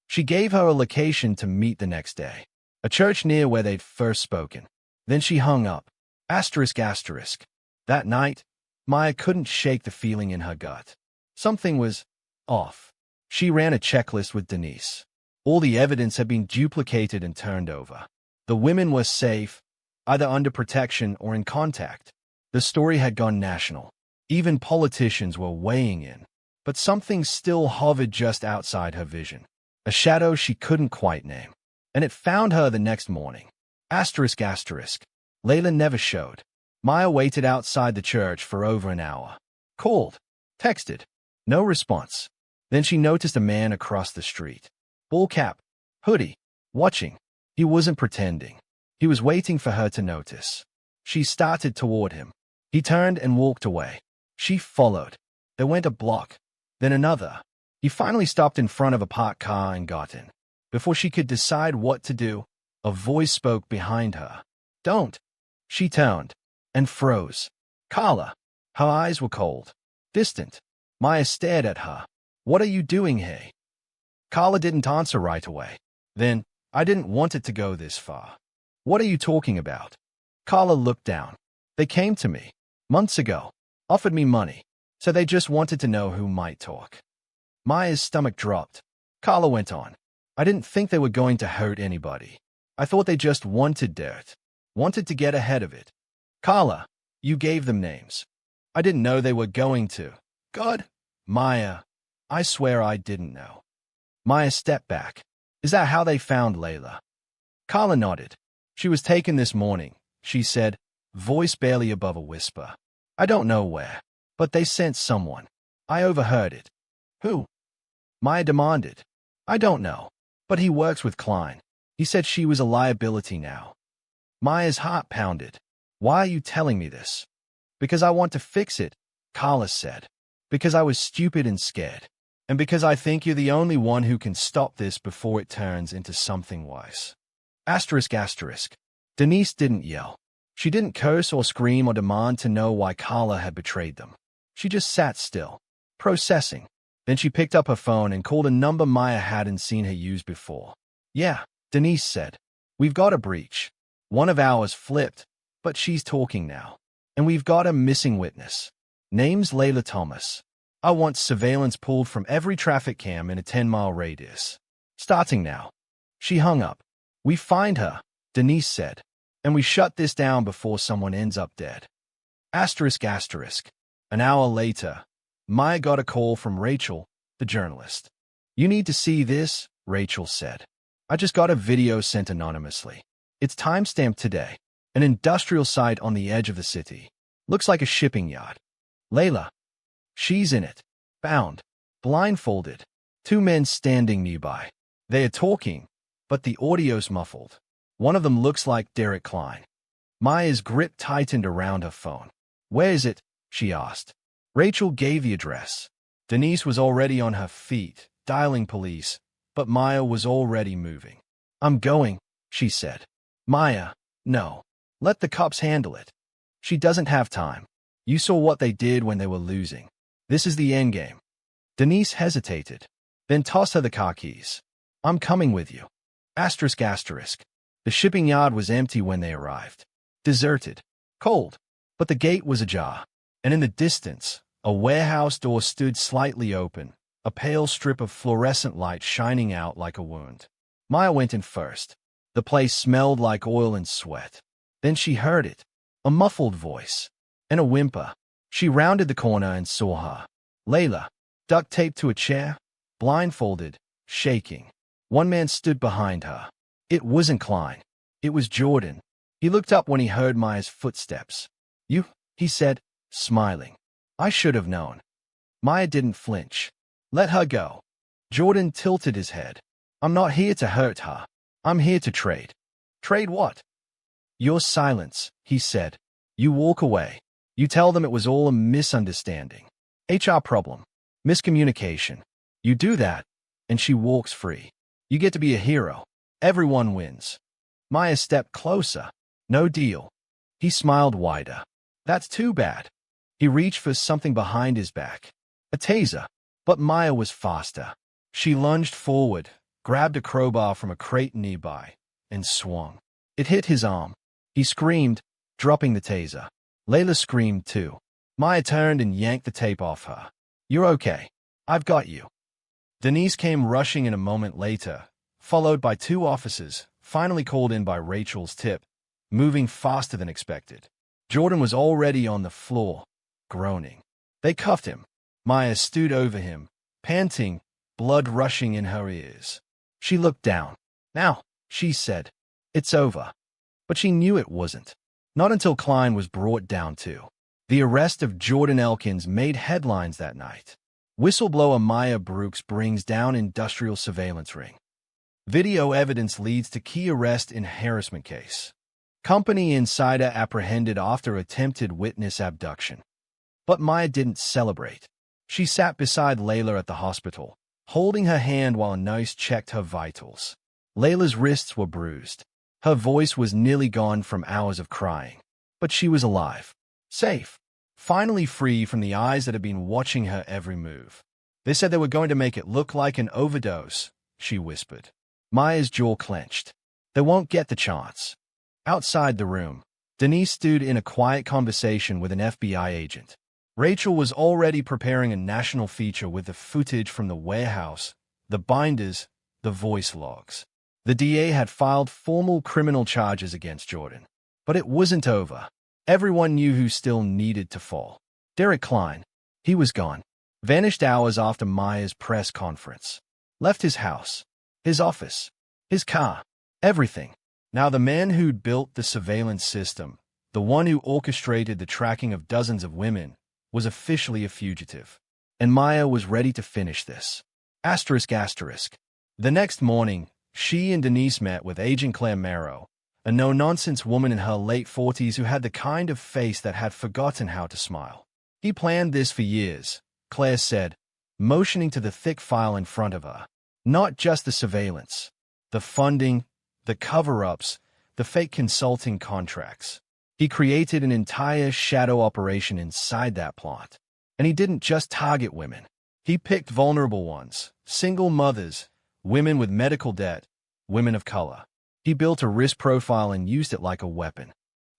She gave her a location to meet the next day. A church near where they'd first spoken. Then she hung up. Asterisk. That night, Maya couldn't shake the feeling in her gut. Something was off. She ran a checklist with Denise. All the evidence had been duplicated and turned over. The women were safe, either under protection or in contact. The story had gone national. Even politicians were weighing in. But something still hovered just outside her vision. A shadow she couldn't quite name. And it found her the next morning. Asterisk. Layla never showed. Maya waited outside the church for over an hour. Called. Texted. No response. Then she noticed a man across the street. Ball cap. Hoodie. Watching. He wasn't pretending. He was waiting for her to notice. She started toward him. He turned and walked away. She followed. They went a block, then another. He finally stopped in front of a parked car and got in. Before she could decide what to do, a voice spoke behind her. "Don't." She turned and froze. "Carla." Her eyes were cold, distant. Maya stared at her. "What are you doing here?" Carla didn't answer right away. Then, "I didn't want it to go this far." "What are you talking about?" Carla looked down. "They came to me months ago, offered me money, so they just wanted to know who might talk." Maya's stomach dropped. Carla went on. "I didn't think they were going to hurt anybody. I thought they just wanted dirt, wanted to get ahead of it." "Carla, you gave them names." "I didn't know they were going to." "God." "Maya, I swear I didn't know." Maya stepped back. "Is that how they found Layla?" Carla nodded. "She was taken this morning," she said, voice barely above a whisper. "I don't know where, but they sent someone. I overheard it." "Who?" Maya demanded. "I don't know, but he works with Klein. He said she was a liability now." Maya's heart pounded. "Why are you telling me this?" "Because I want to fix it," Carla said. "Because I was stupid and scared. And because I think you're the only one who can stop this before it turns into something worse." Asterisk asterisk. Denise didn't yell. She didn't curse or scream or demand to know why Carla had betrayed them. She just sat still, processing. Then she picked up her phone and called a number Maya hadn't seen her use before. "Yeah," Denise said. "We've got a breach. One of ours flipped, but she's talking now. And we've got a missing witness. Name's Layla Thomas. I want surveillance pulled from every traffic cam in a 10-mile radius. Starting now." She hung up. "We find her," Denise said, "and we shut this down before someone ends up dead." Asterisk asterisk. An hour later, Maya got a call from Rachel, the journalist. "You need to see this," Rachel said. "I just got a video sent anonymously. It's timestamped today. An industrial site on the edge of the city. Looks like a shipping yard. Layla. She's in it. Bound. Blindfolded. Two men standing nearby. They are talking, but the audio's muffled. One of them looks like Derek Klein." Maya's grip tightened around her phone. "Where is it?" she asked. Rachel gave the address. Denise was already on her feet, dialing police, but Maya was already moving. "I'm going," she said. "Maya, no. Let the cops handle it. She doesn't have time. You saw what they did when they were losing. This is the endgame." Denise hesitated, then tossed her the car keys. "I'm coming with you." Asterisk asterisk. The shipping yard was empty when they arrived. Deserted. Cold. But the gate was ajar. And in the distance, a warehouse door stood slightly open, a pale strip of fluorescent light shining out like a wound. Maya went in first. The place smelled like oil and sweat. Then she heard it. A muffled voice. And a whimper. She rounded the corner and saw her. Layla, duct taped to a chair, blindfolded, shaking. One man stood behind her. It wasn't Klein. It was Jordan. He looked up when he heard Maya's footsteps. "You," he said, smiling. "I should have known." Maya didn't flinch. "Let her go." Jordan tilted his head. "I'm not here to hurt her. I'm here to trade." "Trade what?" "Your silence," he said. "You walk away. You tell them it was all a misunderstanding. HR problem. Miscommunication. You do that, and she walks free. You get to be a hero. Everyone wins." Maya stepped closer. "No deal." He smiled wider. "That's too bad." He reached for something behind his back. A taser. But Maya was faster. She lunged forward, grabbed a crowbar from a crate nearby, and swung. It hit his arm. He screamed, dropping the taser. Layla screamed too. Maya turned and yanked the tape off her. "You're okay. I've got you." Denise came rushing in a moment later, followed by two officers, finally called in by Rachel's tip, moving faster than expected. Jordan was already on the floor, groaning. They cuffed him. Maya stood over him, panting, blood rushing in her ears. She looked down. "Now," she said, "it's over." But she knew it wasn't. Not until Klein was brought down too. The arrest of Jordan Elkins made headlines that night. Whistleblower Maya Brooks brings down industrial surveillance ring. Video evidence leads to key arrest in harassment case. Company insider apprehended after attempted witness abduction. But Maya didn't celebrate. She sat beside Layla at the hospital, holding her hand while a nurse checked her vitals. Layla's wrists were bruised. Her voice was nearly gone from hours of crying. But she was alive. Safe. Finally free from the eyes that had been watching her every move. They said they were going to make it look like an overdose, she whispered. Maya's jaw clenched. They won't get the chance. Outside the room, Denise stood in a quiet conversation with an FBI agent. Rachel was already preparing a national feature with the footage from the warehouse, the binders, the voice logs. The DA had filed formal criminal charges against Jordan. But it wasn't over. Everyone knew who still needed to fall. Derek Klein. He was gone. Vanished hours after Maya's press conference. Left his house, his office, his car, everything. Now the man who'd built the surveillance system, the one who orchestrated the tracking of dozens of women, was officially a fugitive. And Maya was ready to finish this. ***. The next morning, she and Denise met with Agent Claire Merrow, a no-nonsense woman in her late 40s who had the kind of face that had forgotten how to smile. He planned this for years, Claire said, motioning to the thick file in front of her. Not just the surveillance, the funding, the cover-ups, the fake consulting contracts. He created an entire shadow operation inside that plot. And he didn't just target women. He picked vulnerable ones, single mothers, women with medical debt, women of color. He built a risk profile and used it like a weapon.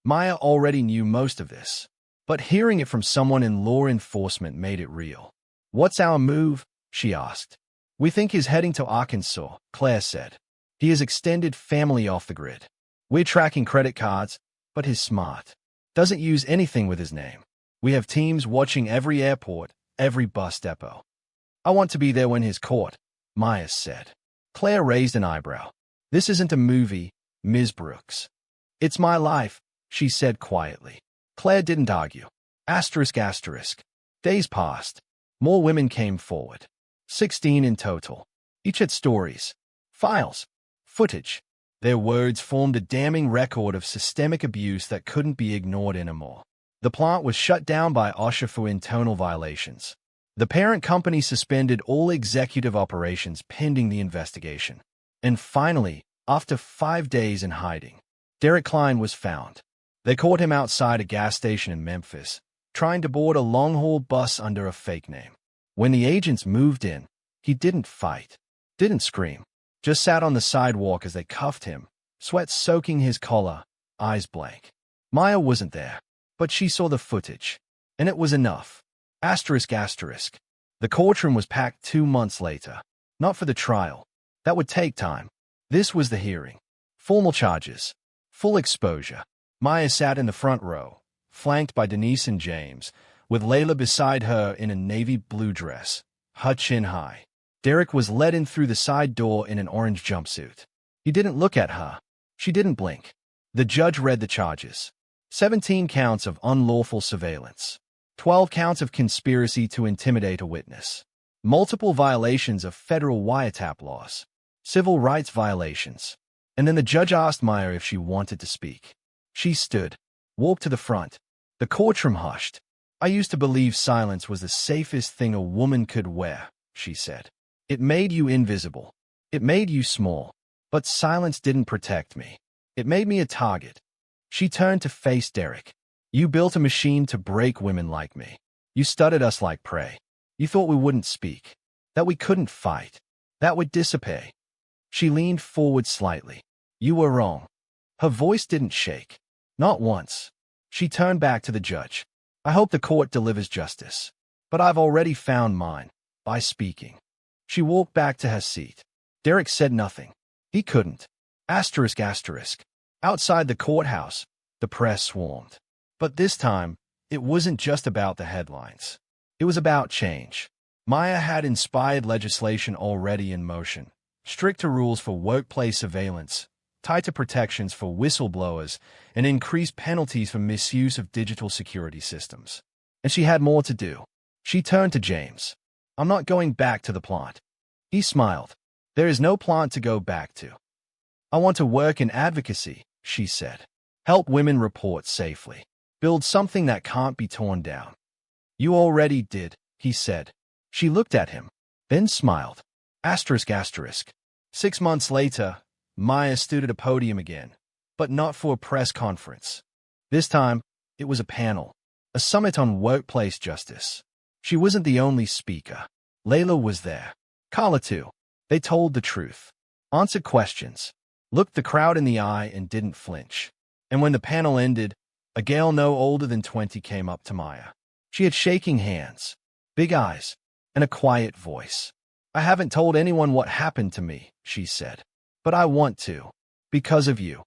Maya already knew most of this, but hearing it from someone in law enforcement made it real. "What's our move?" she asked. "We think he's heading to Arkansas," Claire said. "He has extended family off the grid. We're tracking credit cards, but he's smart. Doesn't use anything with his name. We have teams watching every airport, every bus depot." "I want to be there when he's caught," Maya said. Claire raised an eyebrow. "This isn't a movie, Ms. Brooks." "It's my life," she said quietly. Claire didn't argue. ***. Days passed. More women came forward. 16 in total. Each had stories, files, footage. Their words formed a damning record of systemic abuse that couldn't be ignored anymore. The plant was shut down by OSHA for internal violations. The parent company suspended all executive operations pending the investigation. And finally, after 5 days in hiding, Derek Klein was found. They caught him outside a gas station in Memphis, trying to board a long-haul bus under a fake name. When the agents moved in, he didn't fight, didn't scream, just sat on the sidewalk as they cuffed him, sweat soaking his collar, eyes blank. Maya wasn't there, but she saw the footage, and it was enough. ***. The courtroom was packed 2 months later, not for the trial. That would take time. This was the hearing. Formal charges. Full exposure. Maya sat in the front row, flanked by Denise and James, with Layla beside her in a navy blue dress, her chin high. Derek was led in through the side door in an orange jumpsuit. He didn't look at her. She didn't blink. The judge read the charges. 17 counts of unlawful surveillance. 12 counts of conspiracy to intimidate a witness. Multiple violations of federal wiretap laws. Civil rights violations. And then the judge asked Maya if she wanted to speak. She stood, walked to the front. The courtroom hushed. "I used to believe silence was the safest thing a woman could wear," she said. "It made you invisible. It made you small. But silence didn't protect me. It made me a target." She turned to face Derek. "You built a machine to break women like me. You studied us like prey. You thought we wouldn't speak, that we couldn't fight, that would dissipate." She leaned forward slightly. "You were wrong." Her voice didn't shake. Not once. She turned back to the judge. "I hope the court delivers justice. But I've already found mine, by speaking." She walked back to her seat. Derek said nothing. He couldn't. ***. Outside the courthouse, the press swarmed. But this time, it wasn't just about the headlines. It was about change. Maya had inspired legislation already in motion. Stricter rules for workplace surveillance, tighter protections for whistleblowers, and increased penalties for misuse of digital security systems. And she had more to do. She turned to James. "I'm not going back to the plant." He smiled. "There is no plant to go back to." "I want to work in advocacy," she said. Help women report safely. Build something that can't be torn down. You already did, he said. She looked at him, then smiled. Asterisk asterisk. 6 months later, Maya stood at a podium again, but not for a press conference. This time, it was a panel, a summit on workplace justice. She wasn't the only speaker. Layla was there. Carla too. They told the truth, answered questions, looked the crowd in the eye and didn't flinch. And when the panel ended, a girl no older than 20 came up to Maya. She had shaking hands, big eyes, and a quiet voice. I haven't told anyone what happened to me, she said. But I want to. Because of you.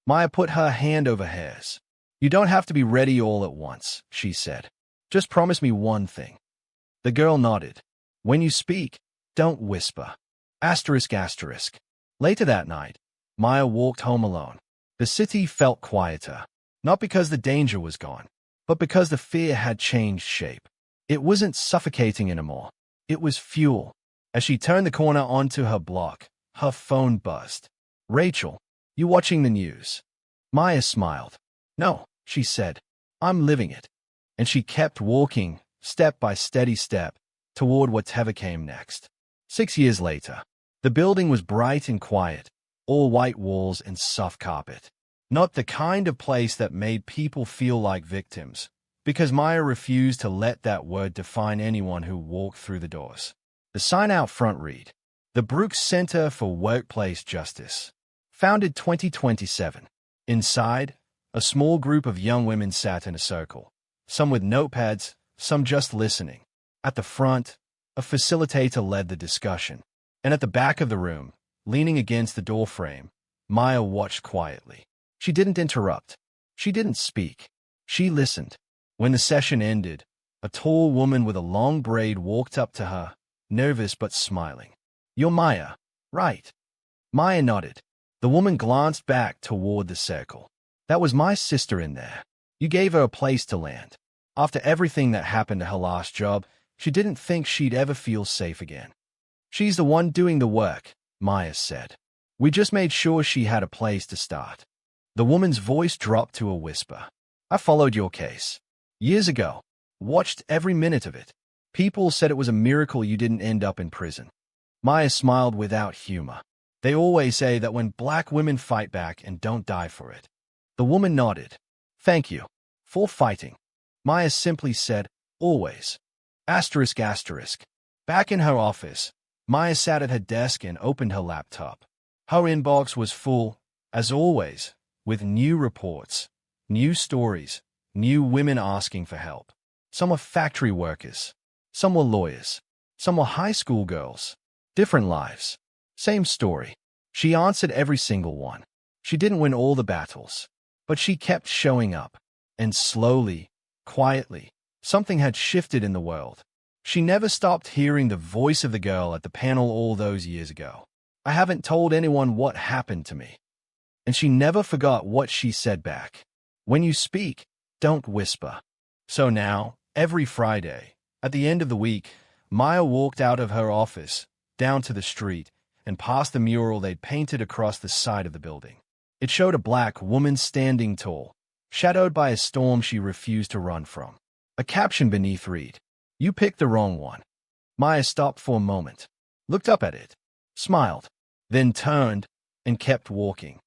Maya put her hand over hers. You don't have to be ready all at once, she said. Just promise me one thing. The girl nodded. When you speak, don't whisper. Asterisk asterisk. Later that night, Maya walked home alone. The city felt quieter, not because the danger was gone, but because the fear had changed shape. It wasn't suffocating anymore. It was fuel. As she turned the corner onto her block, her phone buzzed. Rachel, you watching the news? Maya smiled. No, she said. I'm living it. And she kept walking, step by steady step, toward whatever came next. 6 years later, the building was bright and quiet, all white walls and soft carpet. Not the kind of place that made people feel like victims, because Maya refused to let that word define anyone who walked through the doors. The sign out front read, The Brooks Center for Workplace Justice, founded 2027. Inside, a small group of young women sat in a circle, some with notepads, some just listening. At the front, a facilitator led the discussion, and at the back of the room, leaning against the doorframe, Maya watched quietly. She didn't interrupt. She didn't speak. She listened. When the session ended, a tall woman with a long braid walked up to her, nervous but smiling. You're Maya, right? Maya nodded. The woman glanced back toward the circle. That was my sister in there. You gave her a place to land. After everything that happened to her last job, she didn't think she'd ever feel safe again. She's the one doing the work, Maya said. We just made sure she had a place to start. The woman's voice dropped to a whisper. I followed your case. Years ago. Watched every minute of it. People said it was a miracle you didn't end up in prison. Maya smiled without humor. They always say that when black women fight back and don't die for it. The woman nodded. Thank you. For fighting. Maya simply said, always. Asterisk asterisk. Back in her office, Maya sat at her desk and opened her laptop. Her inbox was full, as always, with new reports, new stories, new women asking for help. Some were factory workers. Some were lawyers. Some were high school girls. Different lives. Same story. She answered every single one. She didn't win all the battles, but she kept showing up. And slowly, quietly, something had shifted in the world. She never stopped hearing the voice of the girl at the panel all those years ago. I haven't told anyone what happened to me. And she never forgot what she said back. When you speak, don't whisper. So now, every Friday, at the end of the week, Maya walked out of her office, down to the street, and past the mural they'd painted across the side of the building. It showed a black woman standing tall, shadowed by a storm she refused to run from. A caption beneath read, You picked the wrong one. Maya stopped for a moment, looked up at it, smiled, then turned and kept walking.